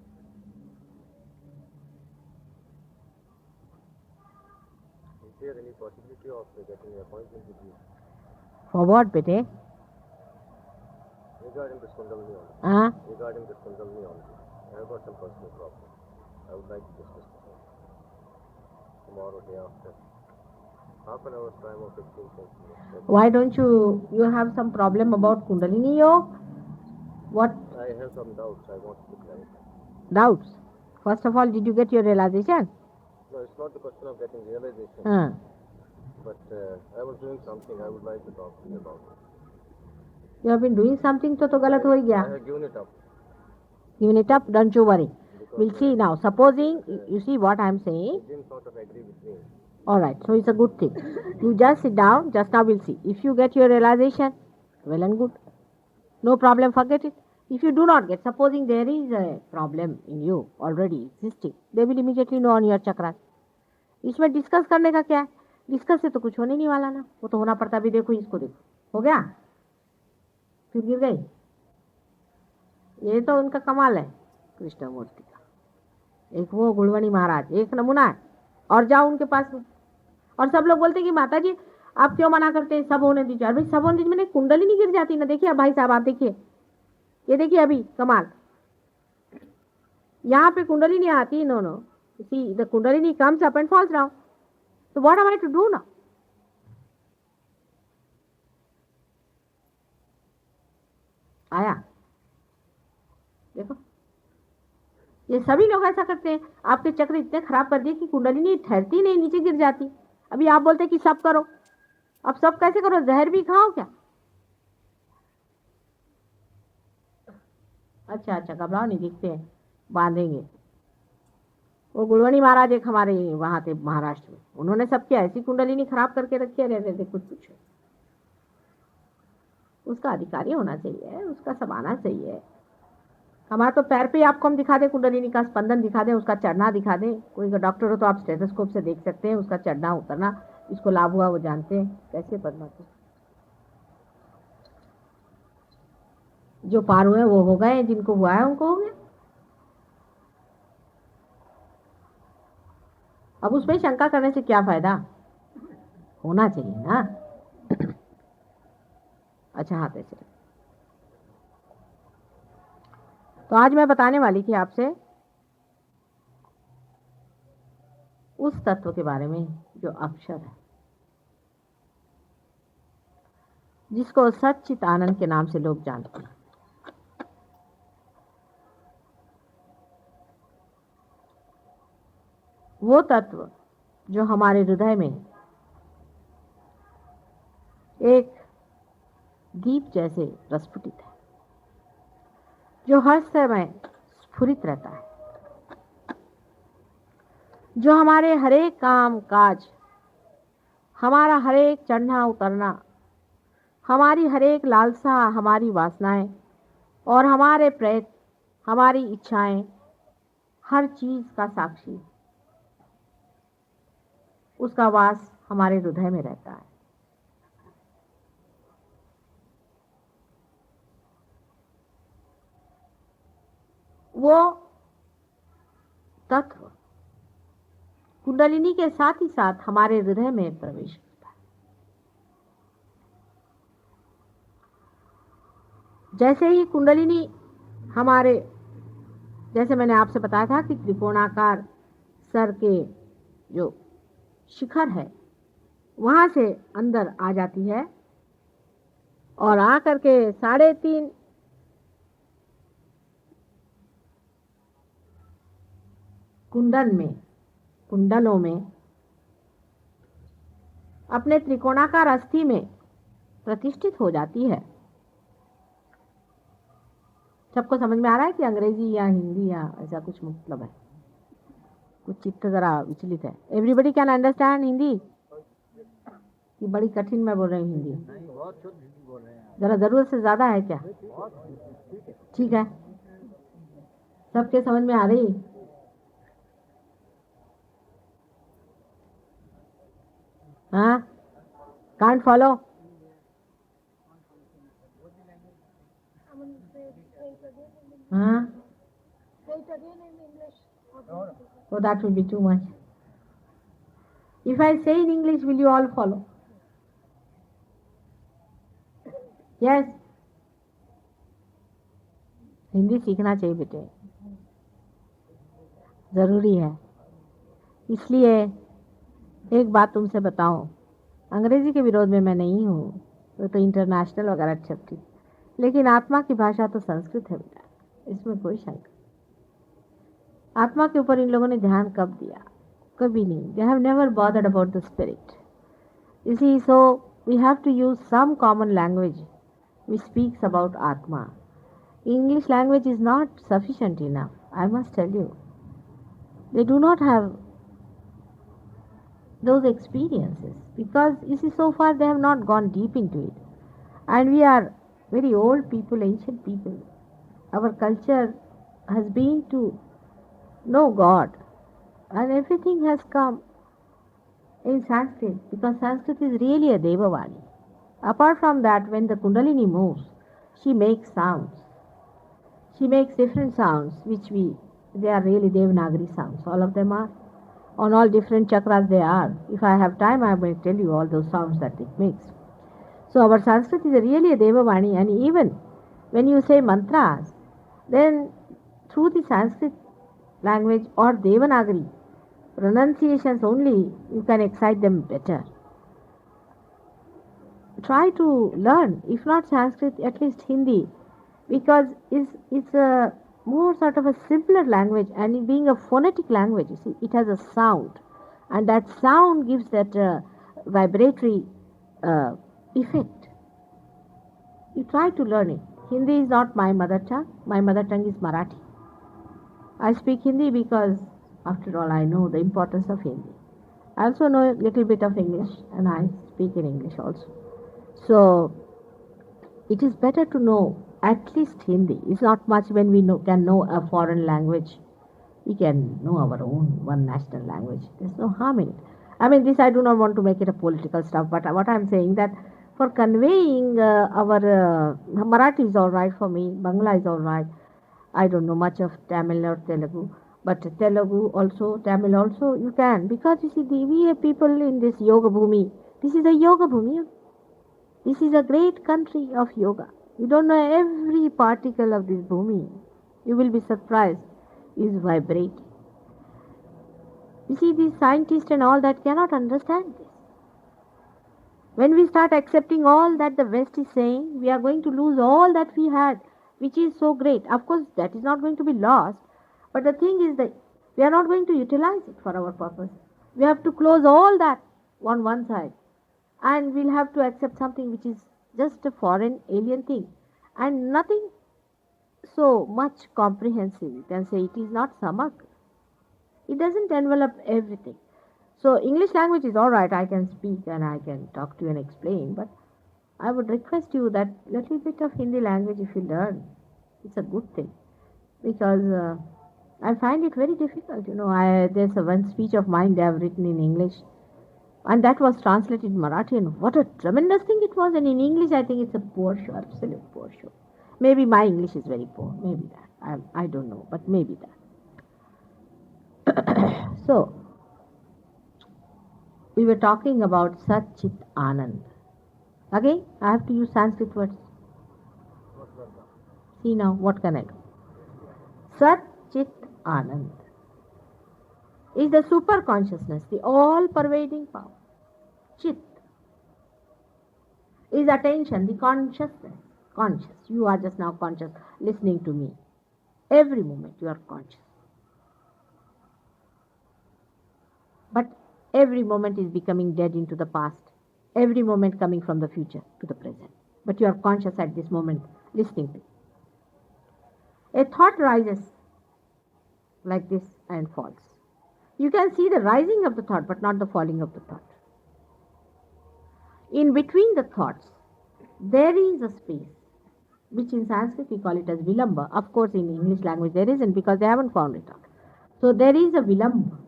Is there any possibility of getting an appointment with you For what बेटे? regarding this Kundalini only? हाँ, Regarding this Kundalini only, I have got some personal problem. I would like to discuss this one. Tomorrow, day after. Half an hour's time or 15 minutes. why don't you have some problem about Kundalini yoga? What I have some doubts. I want to clarify. doubts? First of all, did you get your realization? No, it's not the question of getting realization. हाँ, But I was doing something. I would like to talk to you about it. you have been doing something तो गलत हो ही गया। I have given it up. Given it up, don't you worry. Because We'll see now. Supposing you see what I'm saying. it didn't sort of agree with me. All right, so it's a good thing. You just sit down. Just now we'll see. If you get your realization, well and good. No problem, forget it. If you do not get, supposing there is a problem in you already existing, they will immediately know on your chakras. इसमें discuss करने का क्या है? Discuss से तो कुछ होने नहीं वाला ना, वो तो होना पड़ता भी। देखो इसको, देखो हो गया, फिर गिर गई। ये तो उनका कमाल है कृष्ण मूर्ति का। एक वो गुड़वणी महाराज एक नमूना है। और जाओ उनके पास में, और सब लोग बोलते कि माता जी आप क्यों मना करते हैं, सब होने दीजिए। अरे भाई सब होने दीजिए, मैंने कुंडली नहीं गिर जाती ना। देखिए भाई साहब, आप देखिए, ये देखिए अभी कमाल, यहाँ पे कुंडली नहीं आती। नो नो, सी द कुंडली comes up and falls down. So what am I to do now? आया, देखो ये सभी लोग ऐसा करते हैं। आपके चक्र इतने खराब कर दिए कि कुंडलिनी ठहरती नहीं, नीचे गिर जाती। अभी आप बोलते कि सब करो, अब सब कैसे करो? जहर भी खाओ क्या? अच्छा अच्छा, घबराओ नहीं, दिखते हैं, बांधेंगे। वो गुड़वणी महाराज एक हमारे वहां थे महाराष्ट्र में, उन्होंने सबकी ऐसी कुंडलिनी खराब करके रखी है, रहते थे कुछ कुछ। उसका अधिकारी होना चाहिए, उसका सब आना चाहिए। हमारा तो पैर पे आपको हम दिखा दें, कुंडलिनी का स्पंदन दिखा दें, उसका चढ़ना दिखा दें। कोई डॉक्टर हो तो आप स्टेथोस्कोप से देख सकते हैं उसका चढ़ना उतरना। इसको लाभ हुआ वो जानते हैं कैसे पद्माते। जो पार हुए वो हो गए, जिनको हुआ है उनको हो गया। अब उसमें शंका करने से क्या फायदा? होना चाहिए ना। अच्छा हाथ ऐसे। तो आज मैं बताने वाली थी आपसे उस तत्व के बारे में जो अक्षर है, जिसको सच्चित आनंद के नाम से लोग जानते हैं। वो तत्व जो हमारे हृदय में एक दीप जैसे प्रस्फुटित है, जो हर समय स्फुरित रहता है, जो हमारे हरेक काम काज, हमारा हरेक चढ़ना उतरना, हमारी हरेक लालसा, हमारी वासनाएं और हमारे प्रयत्न, हमारी इच्छाएं, हर चीज का साक्षी, उसका वास हमारे हृदय में रहता है। वो तत्व कुंडलिनी के साथ ही साथ हमारे हृदय में प्रवेश करता है। जैसे ही कुंडलिनी हमारे, जैसे मैंने आपसे बताया था कि त्रिकोणाकार सर के जो शिखर है वहां से अंदर आ जाती है और आ करके 3.5 कुंडलों में अपने त्रिकोणाकार अस्थि में प्रतिष्ठित हो जाती है। सबको समझ में आ रहा है कि अंग्रेजी या हिंदी या ऐसा कुछ मतलब है? कुछ चित्त जरा विचलित है। एवरीबडी कैन अंडरस्टैंड हिंदी कि बड़ी कठिन मैं बोल रही हूँ हिंदी? बहुत शुद्ध हिंदी बोल रहे हैं। जरा जरूरत से ज्यादा है क्या? ठीक है, सबके समझ में आ रही? हाँ, कांट फॉलो? हाँ, so that will be too much. If I say in English, will you all follow? Yes. Hindi सीखना चाहिए बेटे, जरूरी है। इसलिए एक बात तुमसे बताऊं, अंग्रेजी के विरोध में मैं नहीं हूँ, तो इंटरनेशनल वगैरह एक्सेप्ट, लेकिन आत्मा की भाषा तो संस्कृत है बेटा, इसमें कोई शंका। आत्मा के ऊपर इन लोगों ने ध्यान कब दिया? कभी नहीं। They have never bothered about the spirit. You see, so we have to use some common language which speaks about Atma. English language is not sufficient enough, I must tell you. They do not have those experiences because you see, so far they have not gone deep into it. And we are very old people, ancient people. Our culture has been to know God, and everything has come in Sanskrit because Sanskrit is really a Devavani. Apart from that, when the Kundalini moves, she makes sounds. She makes different sounds, they are really Devanagari sounds. All of them are. On all different chakras they are. If I have time, I will tell you all those sounds that it makes. So our Sanskrit is really a Devavani, and even when you say mantras, then through the Sanskrit language or Devanagari pronunciations only, you can excite them better. Try to learn, if not Sanskrit, at least Hindi, because it's a more sort of a simpler language, and it being a phonetic language, you see, it has a sound, and that sound gives that vibratory effect. You try to learn it. Hindi is not my mother tongue. My mother tongue is Marathi. I speak Hindi because, after all, I know the importance of Hindi. I also know a little bit of English, and I speak in English also. So, it is better to know at least Hindi. It's not much when we can know a foreign language. We can know our own one national language. There's no harm in it. I mean, this I do not want to make it a political stuff, but what I'm saying that for conveying our Marathi is all right for me, Bangla is all right. I don't know much of Tamil or Telugu, but Telugu also, Tamil also, you can, because you see, we are people in this yoga bhumi. This is a yoga bhumi. This is a great country of yoga. You don't know every particle of this bhumi. You will be surprised. Is vibrating. You see, these scientists and all that cannot understand this. When we start accepting all that the West is saying, we are going to lose all that we had, which is so great. Of course, that is not going to be lost, but the thing is that we are not going to utilize it for our purpose. We have to close all that on one side, and we'll have to accept something which is just a foreign alien thing, and nothing so much comprehensive. You can say it is not samak. It doesn't envelop everything. So English language is all right. I can speak and I can talk to you and explain, but I would request you that little bit of Hindi language, if you learn, it's a good thing, because I find it very difficult. You know, there's one speech of mine they have written in English, and that was translated in Marathi, and what a tremendous thing it was. And in English, I think it's a poor show, absolute poor show. Maybe my English is very poor, maybe that. I don't know, but maybe that. So, we were talking about Sat Chit Anand. Again, I have to use Sanskrit words. See now, what can I do? Sat Chit Anand is the super consciousness, the all pervading power. Chit is attention, the consciousness. Conscious. You are just now conscious, listening to me. Every moment you are conscious. But every moment is becoming dead into the past. Every moment coming from the future to the present. But you are conscious at this moment, listening to it. A thought rises like this and falls. You can see the rising of the thought, but not the falling of the thought. In between the thoughts, there is a space, which in Sanskrit we call it as vilamba. Of course, in English language there isn't, because they haven't found it out. So there is a vilamba.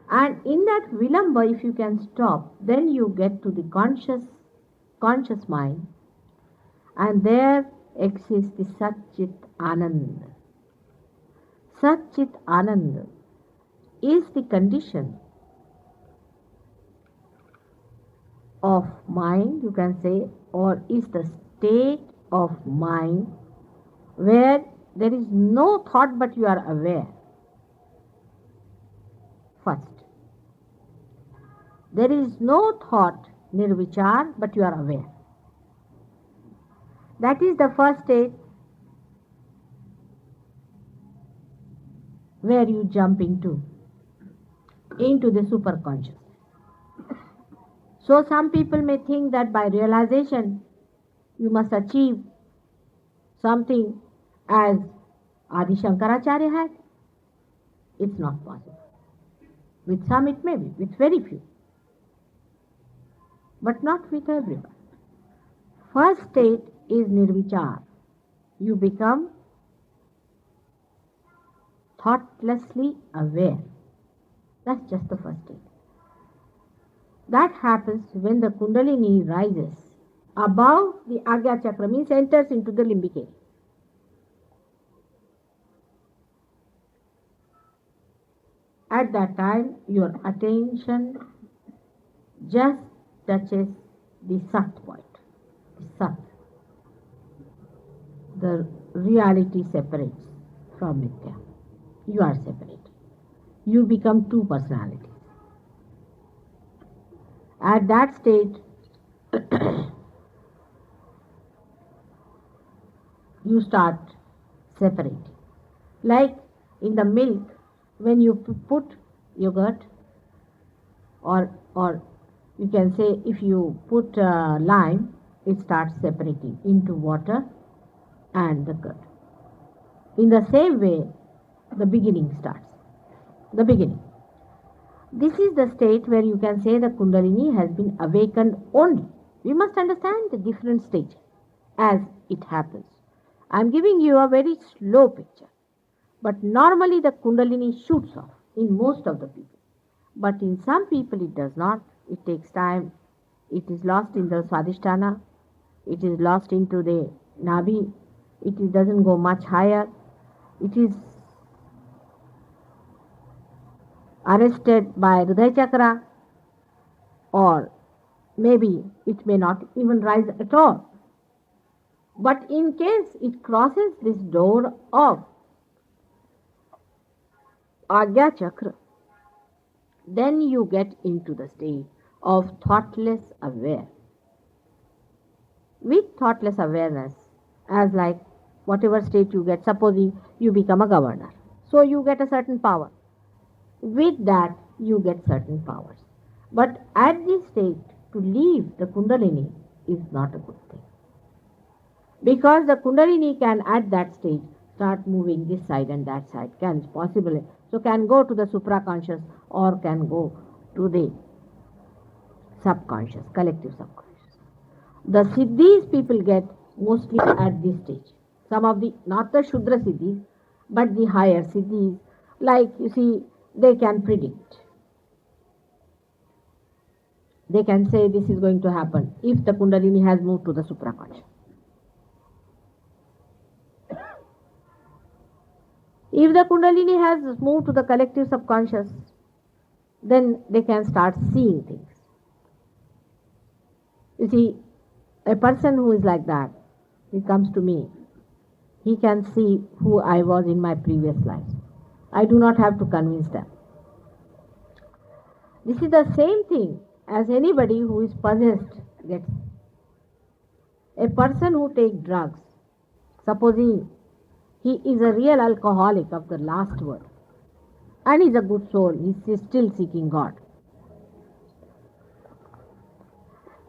And in that vilamba, if you can stop, then you get to the conscious mind. And there exists the Sat Chit Anand. Sat Chit Anand is the condition of mind, you can say, or is the state of mind where there is no thought but you are aware. First, there is no thought, nirvichar, but you are aware. That is the first state where you jump into the superconscious. So some people may think that by realization you must achieve something as Adi Shankaracharya had. It's not possible. With some it may be, with very few. But not with everyone. First state is nirvichar. You become thoughtlessly aware. That's just the first state. That happens when the Kundalini rises above the Agya Chakra, means enters into the limbic area. At that time, your attention just touches the Sat point. The Sat. The reality separates from Mithya. You are separated. You become two personalities. At that state, you start separating. Like in the milk, when you put yogurt, or you can say if you put lime, it starts separating into water and the curd. In the same way, the beginning starts. The beginning. This is the state where you can say the Kundalini has been awakened only. We must understand the different stages as it happens. I am giving you a very slow picture. But normally the Kundalini shoots off in most of the people. But in some people it does not. It takes time. It is lost in the Swadhisthana. It is lost into the Nabi. It doesn't go much higher. It is arrested by Hridaya Chakra, or maybe it may not even rise at all. But in case it crosses this door of Agya Chakra, then you get into the state of thoughtless aware. With thoughtless awareness, as like whatever state you get, supposing you become a governor, so you get a certain power. With that, you get certain powers. But at this state, to leave the Kundalini is not a good thing. Because the Kundalini can at that stage start moving this side and that side, can possibly, so can go to the supraconscious or can go to the subconscious, collective subconscious. The siddhis people get mostly at this stage. Some of the, not the Shudra siddhis, but the higher siddhis, like you see, they can predict. They can say this is going to happen if the Kundalini has moved to the supraconscious. If the Kundalini has moved to the collective subconscious, then they can start seeing things. You see, a person who is like that, he comes to me, he can see who I was in my previous life. I do not have to convince them. This is the same thing as anybody who is possessed gets. A person who takes drugs, supposing he is a real alcoholic of the last word, and is a good soul, he is still seeking God.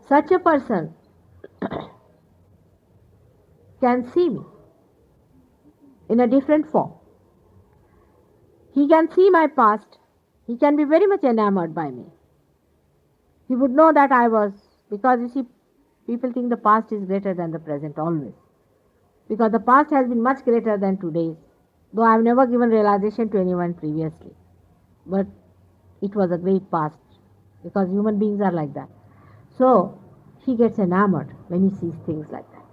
Such a person can see me in a different form. He can see my past. He can be very much enamored by me. He would know that I was, because you see, people think the past is greater than the present always. Because the past has been much greater than today's, though I have never given realization to anyone previously. But it was a great past, because human beings are like that. So, he gets enamored when he sees things like that.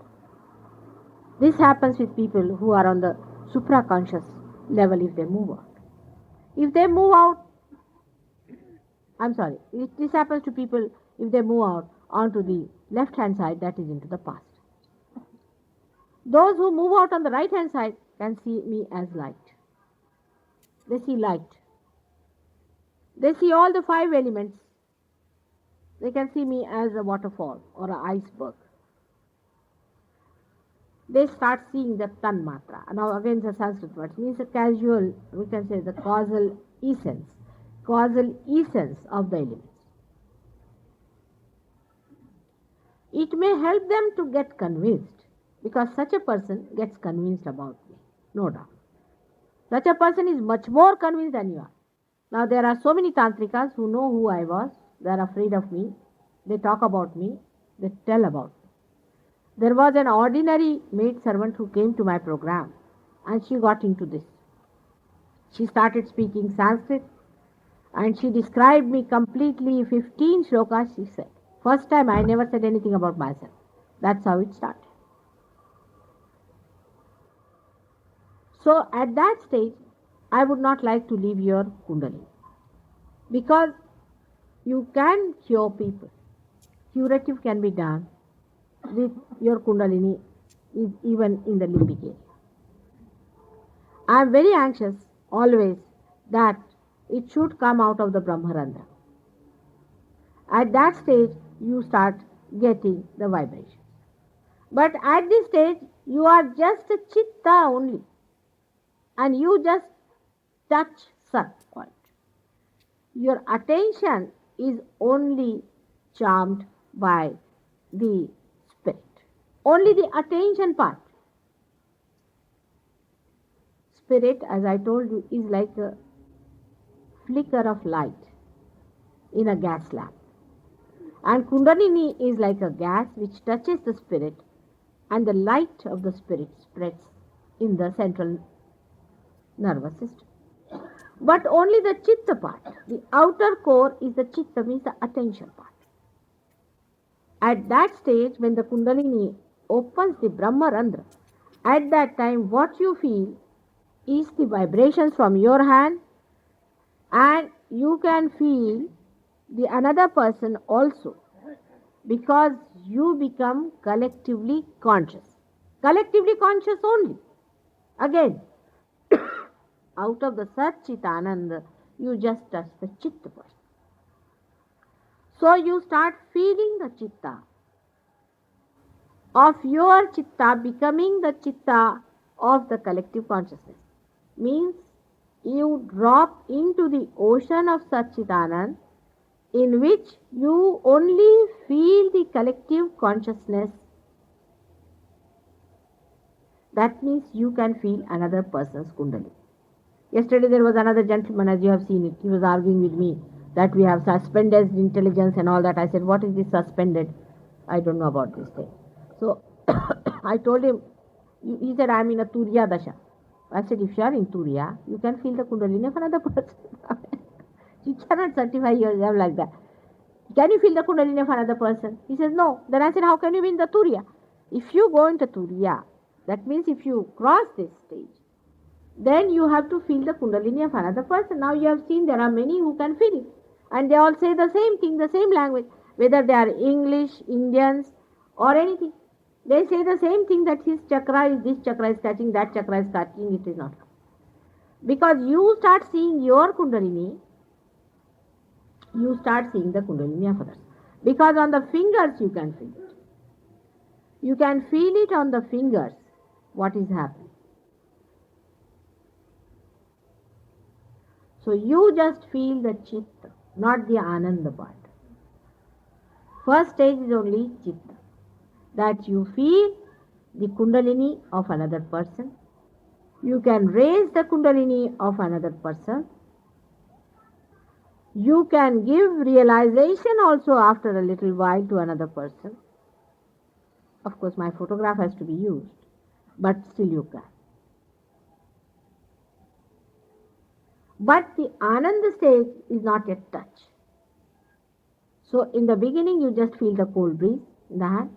This happens with people who are on the supraconscious level if they move out. If they move out, this happens to people if they move out onto the left hand side, that is into the past. Those who move out on the right hand side can see me as light. They see light. They see all the 5 elements. They can see me as a waterfall or an iceberg. They start seeing the tanmatra. Now again the Sanskrit word means a casual, we can say the causal essence of the elements. It may help them to get convinced, because such a person gets convinced about me, no doubt. Such a person is much more convinced than you are. Now there are so many tantrikas who know who I was, they are afraid of me, they talk about me, they tell about me. There was an ordinary maid servant who came to my program, and she got into this. She started speaking Sanskrit, and she described me completely, 15 shlokas she said. First time I never said anything about myself. That's how it started. So at that stage, I would not like to leave your Kundalini, because you can cure people. Curative can be done with your Kundalini, is even in the limbic area. I am very anxious always that it should come out of the Brahmarandha. At that stage, you start getting the vibration. But at this stage, you are just a chitta only, and you just touch Sat point. Your attention is only charmed by the spirit. Only the attention part. Spirit, as I told you, is like a flicker of light in a gas lamp. And Kundalini is like a gas which touches the spirit, and the light of the spirit spreads in the central nervous system. But only the chitta part, the outer core is the chitta, means the attention part. At that stage, when the Kundalini opens the Brahmarandra, at that time what you feel is the vibrations from your hand, and you can feel the another person also, because you become collectively conscious. Collectively conscious only. Again, out of the Sat Chit Ananda, you just touch the Chitta part. So you start feeling the Chitta of your Chitta becoming the Chitta of the collective consciousness. Means you drop into the ocean of Sat Chit Ananda, in which you only feel the collective consciousness. That means you can feel another person's Kundalini. Yesterday there was another gentleman, as you have seen it, he was arguing with me that we have suspended intelligence and all that. I said, what is this suspended? I don't know about this thing. So I told him, he said, I am in a Turiya Dasha. I said, if you are in Turiya, you can feel the Kundalini of another person. You cannot certify yourself like that. Can you feel the Kundalini of another person? He says, no. Then I said, how can you be in the Turiya? If you go into Turiya, that means if you cross this stage, then you have to feel the kundalini of another person. Now you have seen there are many who can feel it. And they all say the same thing, the same language, whether they are English, Indians, or anything. They say the same thing, that his chakra is, this chakra is catching, that chakra is catching, it is not. Because you start seeing your kundalini, you start seeing the kundalini of others. Because on the fingers you can feel it. You can feel it on the fingers, what is happening. So you just feel the chitta, not the ananda part. First stage is only chitta, that you feel the kundalini of another person. You can raise the kundalini of another person. You can give realization also after a little while to another person. Of course, my photograph has to be used, but still you can. But the Ananda stage is not yet touched. So in the beginning, you just feel the cold breeze in the hand.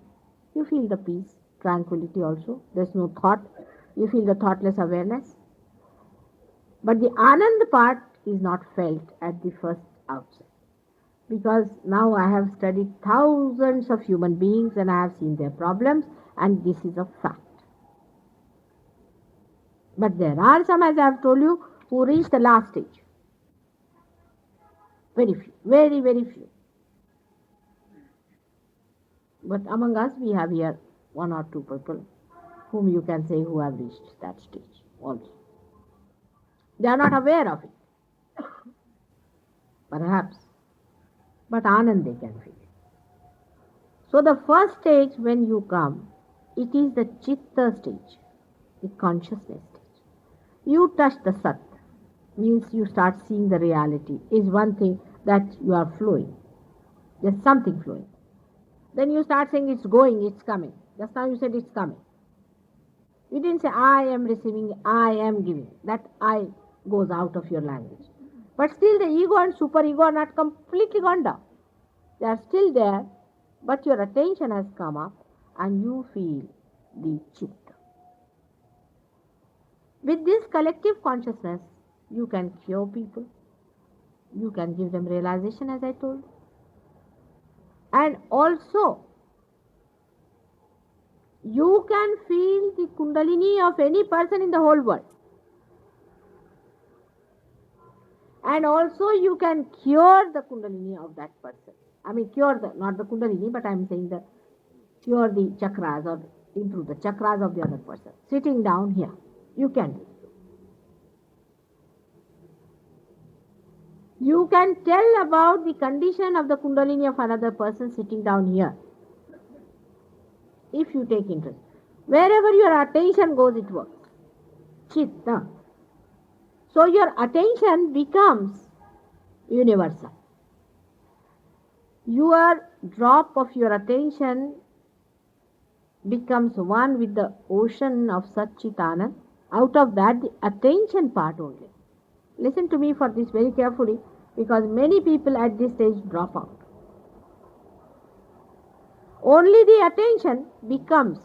You feel the peace, tranquility also. There's no thought. You feel the thoughtless awareness. But the Ananda part is not felt at the first outset. Because now I have studied thousands of human beings and I have seen their problems, and this is a fact. But there are some, as I have told you, who reach the last stage. Very few, very, very few. But among us, we have here one or two people whom you can say who have reached that stage also. They are not aware of it, perhaps, but Anand they can feel it. So the first stage when you come, it is the chitta stage, the consciousness stage. You touch the sat, means you start seeing the reality, is one thing that you are flowing. There's something flowing. Then you start saying it's going, it's coming. Just now you said it's coming. You didn't say I am receiving, I am giving. That I goes out of your language. But still the ego and superego are not completely gone down. They are still there, but your attention has come up and you feel the chitta. With this collective consciousness, you can cure people. You can give them realization, as I told. And also, you can feel the kundalini of any person in the whole world. And also you can cure the kundalini of that person. I mean cure the, not the kundalini, but I am saying the cure the chakras or improve the chakras of the other person. Sitting down here, you can do it. You can tell about the condition of the kundalini of another person sitting down here, if you take interest. Wherever your attention goes, it works. Chitta. So your attention becomes universal. Your drop of your attention becomes one with the ocean of Satchitanand. Out of that, the attention part only. Listen to me for this very carefully, because many people at this stage drop out. Only the attention becomes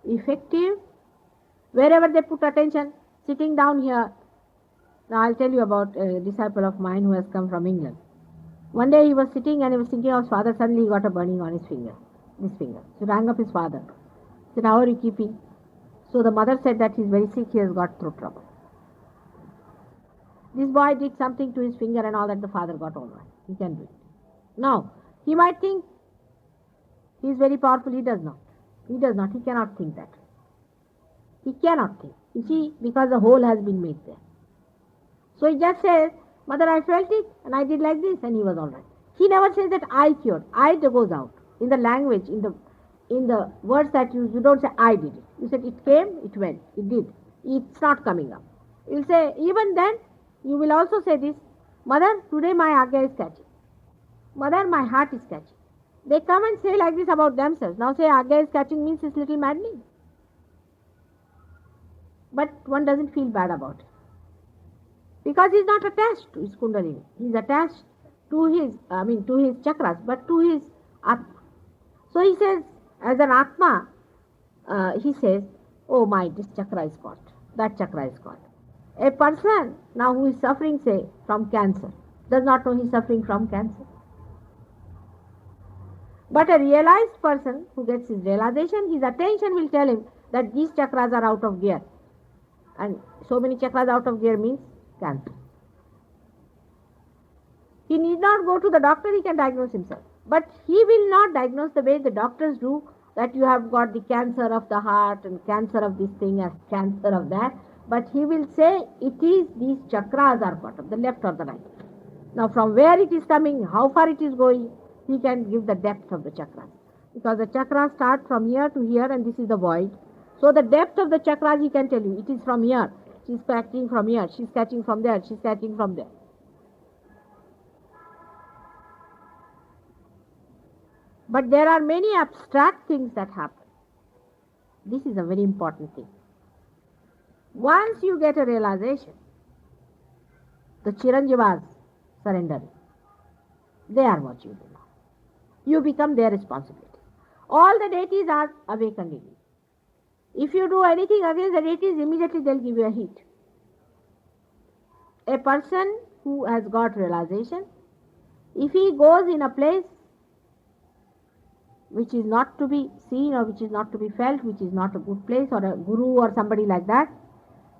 effective wherever they put attention. Sitting down here, now I'll tell you about a disciple of mine who has come from England. One day he was sitting and he was thinking of his father. Suddenly he got a burning on his finger, this finger. So he rang up his father. He said, how are you keeping? So the mother said that he's very sick, he has got throat trouble. This boy did something to his finger and all that, the father got all right. He can do it. Now, he might think he is very powerful. He does not. He does not. He cannot think that. He cannot think. You see, because the hole has been made there. So he just says, mother, I felt it and I did like this and he was all right. He never says that I cured. I goes out. In the language, in the words that you don't say I did it. You said it came, it went, it did. It's not coming up. You'll say, even then, you will also say this, mother, today my agya is catching. Mother, my heart is catching. They come and say like this about themselves. Now say agya is catching means it's little maddening. But one doesn't feel bad about it. Because he's not attached to his kundalini. He's attached to his chakras, but to his atma. So he says, as an atma, he says, oh my, this chakra is caught, that chakra is caught. A person now who is suffering, say, from cancer, does not know he is suffering from cancer. But a realized person who gets his realization, his attention will tell him that these chakras are out of gear. And so many chakras out of gear means cancer. He need not go to the doctor, he can diagnose himself. But he will not diagnose the way the doctors do, that you have got the cancer of the heart and cancer of this thing and cancer of that. But he will say it is these chakras are part of the left or the right. Now from where it is coming, how far it is going, he can give the depth of the chakras. Because the chakras start from here to here and this is the void. So the depth of the chakras he can tell you, it is from here, she's catching from here, she's catching from there, she's catching from there. But there are many abstract things that happen. This is a very important thing. Once you get a realization, the Chiranjivas surrender. They are what you do now. You become their responsibility. All the deities are awakened in you. If you do anything against the deities, immediately they'll give you a hit. A person who has got realization, if he goes in a place which is not to be seen or which is not to be felt, which is not a good place, or a guru or somebody like that,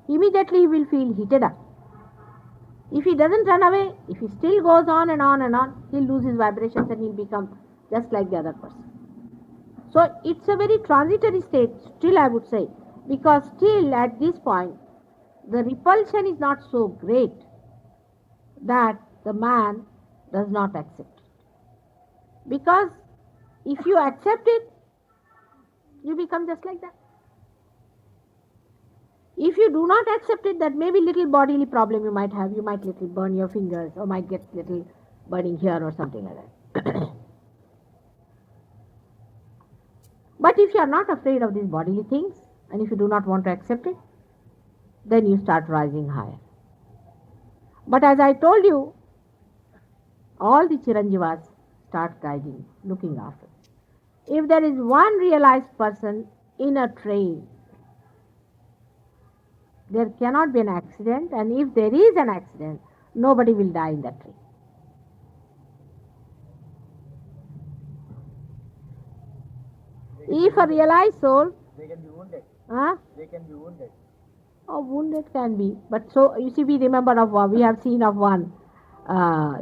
immediately he will feel heated up. If he doesn't run away, if he still goes on and on and on, he'll lose his vibrations and he'll become just like the other person. So it's a very transitory state, still I would say, because still at this point, the repulsion is not so great that the man does not accept it. Because if you accept it, you become just like that. If you do not accept it, that may be little bodily problem you might have. You might little burn your fingers or might get little burning here or something like that. But if you are not afraid of these bodily things and if you do not want to accept it, then you start rising higher. But as I told you, all the Chiranjivas start guiding, looking after. If there is one realized person in a train, there cannot be an accident, and if there is an accident, nobody will die in that train. If a realized soul, they can be wounded. They can be wounded. Oh, wounded can be. But so, you see, we remember of we have seen of one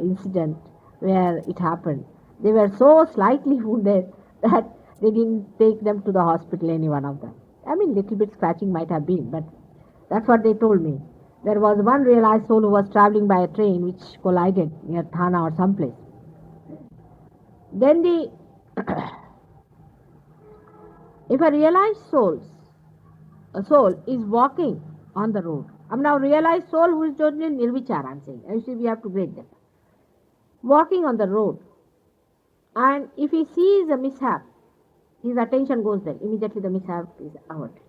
incident where it happened. They were so slightly wounded that they didn't take them to the hospital, any one of them. I mean, little bit scratching might have been, but that's what they told me. There was one realized soul who was traveling by a train which collided near Thana or someplace. Then if a realized a soul is walking on the road. Now realized soul who is totally nirvichara, I'm saying. You see, we have to grade them. Walking on the road. And if he sees a mishap, his attention goes there. Immediately the mishap is averted.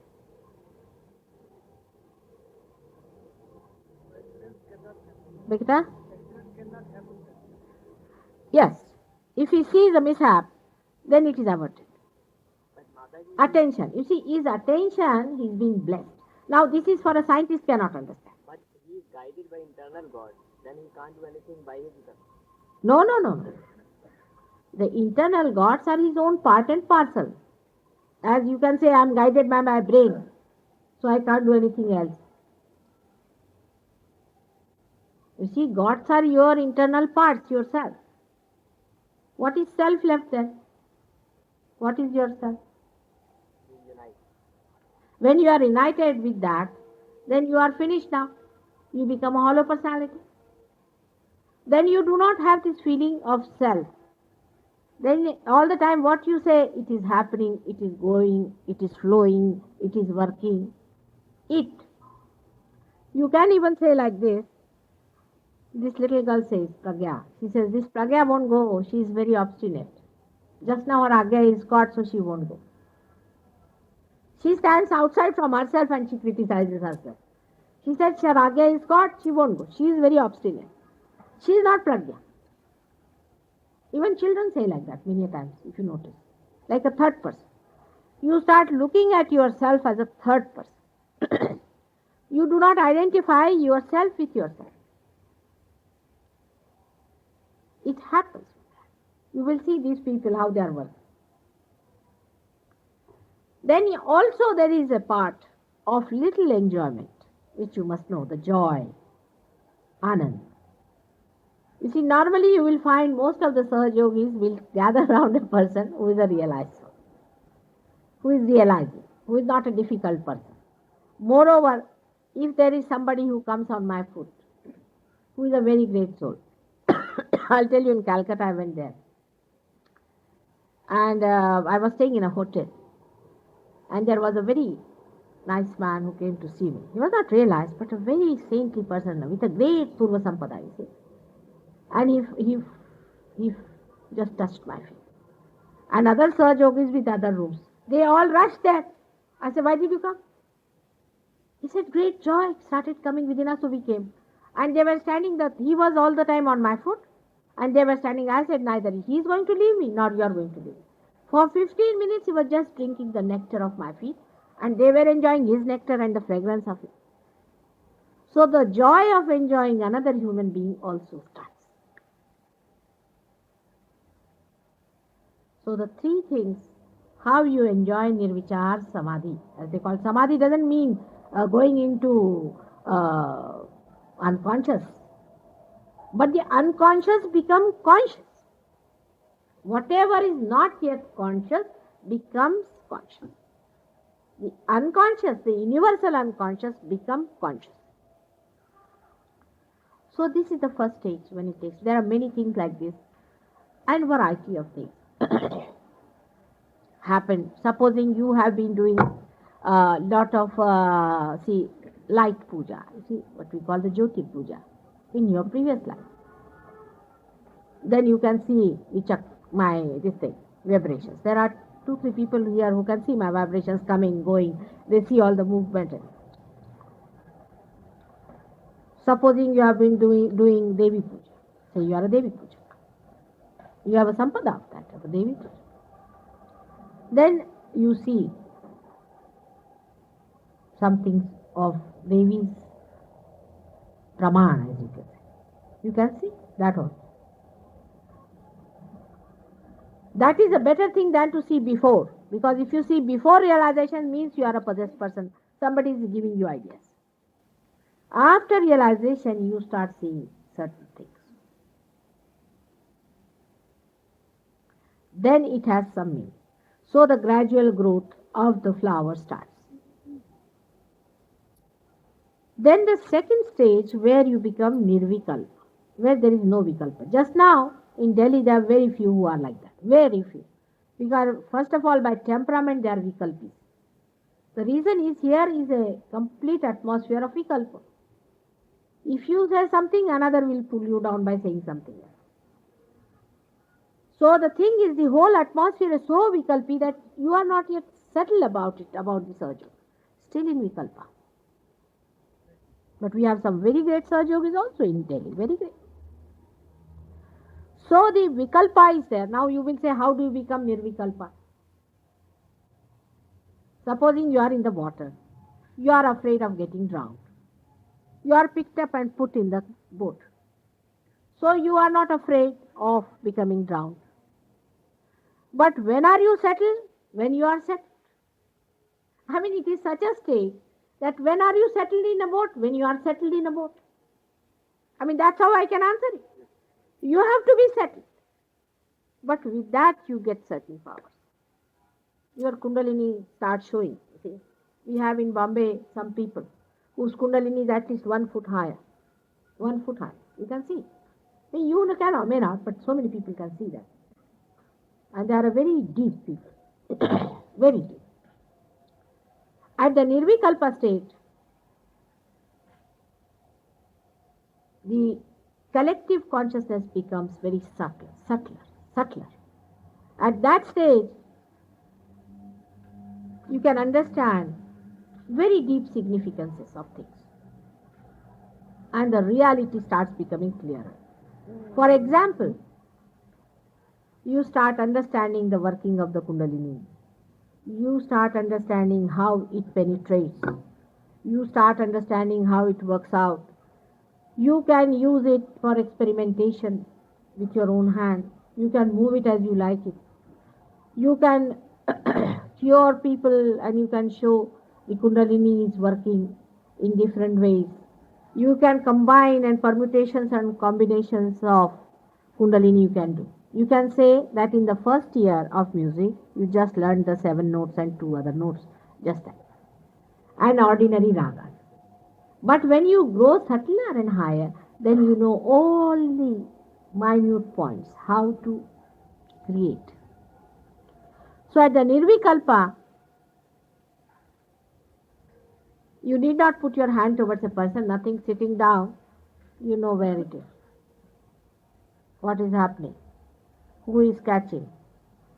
Bekta? Yes. If he sees a mishap, then it is averted. Attention. You see, his attention, he's been blessed. Now, this is for a scientist cannot understand. But he is guided by internal God. Then he can't do anything by his internal. No. The internal gods are his own part and parcel. As you can say, I am guided by my brain, so I can't do anything else. You see, gods are your internal parts, yourself. What is self left then? What is yourself? When you are united with that, then you are finished now. You become a hollow personality. Then you do not have this feeling of self. Then all the time what you say, it is happening, it is going, it is flowing, it is working. It. You can even say like this. This little girl says, Pragya. She says, this Pragya won't go. She is very obstinate. Just now her Agya is caught, so she won't go. She stands outside from herself and she criticizes herself. She said, her Agya is caught, she won't go. She is very obstinate. She is not Pragya. Even children say like that many times, if you notice. Like a third person. You start looking at yourself as a third person. You do not identify yourself with yourself. It happens. You will see these people, how they are working. Then also there is a part of little enjoyment, which you must know, the joy, anand. You see, normally you will find most of the Sahajyogis will gather around a person who is a realizer, who is realizing, who is not a difficult person. Moreover, if there is somebody who comes on my foot, who is a very great soul, I'll tell you, in Calcutta I went there, and I was staying in a hotel, and there was a very nice man who came to see me. He was not realized, but a very saintly person with a great Purva Sampada, you see. And he just touched my feet. And other Sahajyogis with other rooms, they all rushed there. I said, why did you come? He said, great joy started coming within us, so we came. And they were standing, he was all the time on my foot, and they were standing. I said, neither he is going to leave me, nor you are going to leave me. For 15 minutes, he was just drinking the nectar of my feet, and they were enjoying his nectar and the fragrance of it. So the joy of enjoying another human being also starts. So the three things, how you enjoy nirvichar samadhi, as they call samadhi, doesn't mean going into unconscious, but the unconscious become conscious. Whatever is not yet conscious becomes conscious. The unconscious, the universal unconscious, become conscious. So this is the first stage when it takes. There are many things like this, and variety of things happen. Supposing you have been doing a lot of light puja, you see what we call the Jyoti puja in your previous life. Then you can see this thing, vibrations. There are 2-3 people here who can see my vibrations coming, going. They see all the movement. Supposing you have been doing Devi puja. Say you are a Devi puja. You have a sampada of that, of a Devi puja. Then you see something of Devi's Pramana, as you can say. You can see that also. That is a better thing than to see before, because if you see before realization, means you are a possessed person. Somebody is giving you ideas. After realization, you start seeing certain things. Then it has some meaning. So the gradual growth of the flower starts. Then the second stage where you become nirvikalpa, where there is no vikalpa. Just now in Delhi there are very few who are like that. Very few. Because first of all, by temperament they are vikalpis. The reason is here is a complete atmosphere of vikalpa. If you say something, another will pull you down by saying something else. So the thing is, the whole atmosphere is so vikalpi that you are not yet settled about it, about the Sahajyog. Still in vikalpa. But we have some very great Sahajyogis also in Delhi, very great. So the vikalpa is there. Now you will say, how do you become nirvikalpa? Supposing you are in the water, you are afraid of getting drowned. You are picked up and put in the boat. So you are not afraid of becoming drowned. But when are you settled? When you are settled. I mean, it is such a state that when are you settled in a boat? When you are settled in a boat. I mean, that's how I can answer it. You have to be settled. But with that, you get certain powers. Your Kundalini starts showing. You see, we have in Bombay some people whose Kundalini is at least 1 foot higher. 1 foot high. You can see. You can or may not, but so many people can see that. And they are a very deep people. Very deep. At the nirvikalpa state, the collective consciousness becomes very subtler. At that stage, you can understand very deep significances of things. And the reality starts becoming clearer. For example, you start understanding the working of the Kundalini. you start understanding how it penetrates. You start understanding how it works out. You can use it for experimentation with your own hand. You can move it as you like it. You can cure people and you can show the Kundalini is working in different ways. You can combine and permutations and combinations of Kundalini you can do. You can say that in the first year of music, you just learned the 7 notes and 2 other notes, just that, and ordinary ragas. But when you grow subtler and higher, then you know all the minute points, how to create. So at the Nirvikalpa, you need not put your hand towards a person, nothing sitting down, you know where it is, what is happening, who is catching,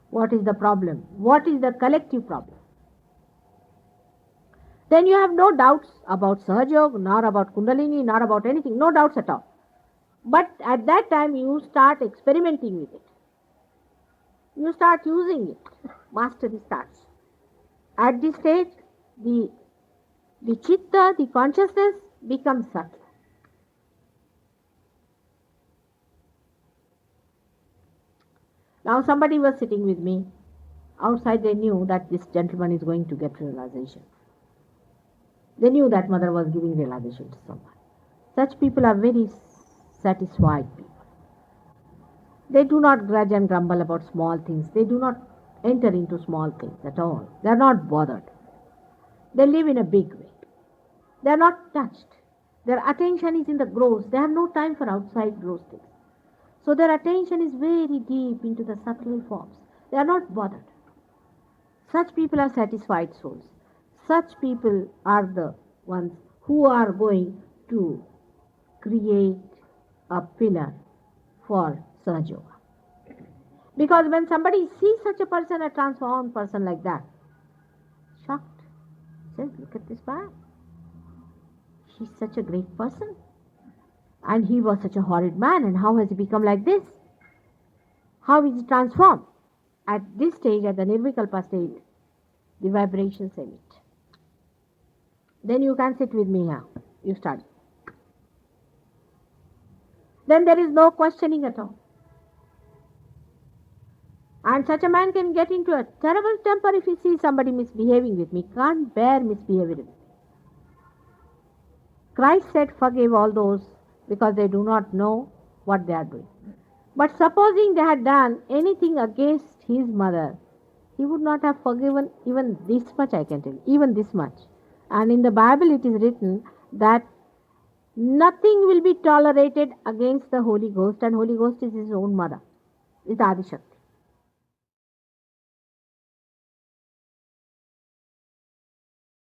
what is the problem, what is the collective problem. Then you have no doubts about Sahajyog, nor about Kundalini, nor about anything, no doubts at all. But at that time you start experimenting with it. You start using it. Mastery starts. At this stage, the chitta, the consciousness becomes subtle. Now somebody was sitting with me. Outside they knew that this gentleman is going to get realization. They knew that mother was giving realization to someone. Such people are very satisfied people. They do not grudge and grumble about small things. They do not enter into small things at all. They are not bothered. They live in a big way. They are not touched. Their attention is in the gross. They have no time for outside gross things. So their attention is very deep into the subtle forms. They are not bothered. Such people are satisfied souls. Such people are the ones who are going to create a pillar for Sahaj Yoga. Because when somebody sees such a person, a transformed person like that, shocked, says, look at this man. He's such a great person. And he was such a horrid man, and how has he become like this? How is he transformed? At this stage, at the Nirvikalpa stage, the vibrations emit. Then you can sit with me here. You study. Then there is no questioning at all. And such a man can get into a terrible temper if he sees somebody misbehaving with me. Can't bear misbehavior with me. Christ said, forgive all those because they do not know what they are doing. But supposing they had done anything against his mother, he would not have forgiven even this much, I can tell you, even this much. And in the Bible it is written that nothing will be tolerated against the Holy Ghost, and Holy Ghost is his own mother, is Adi Shakti.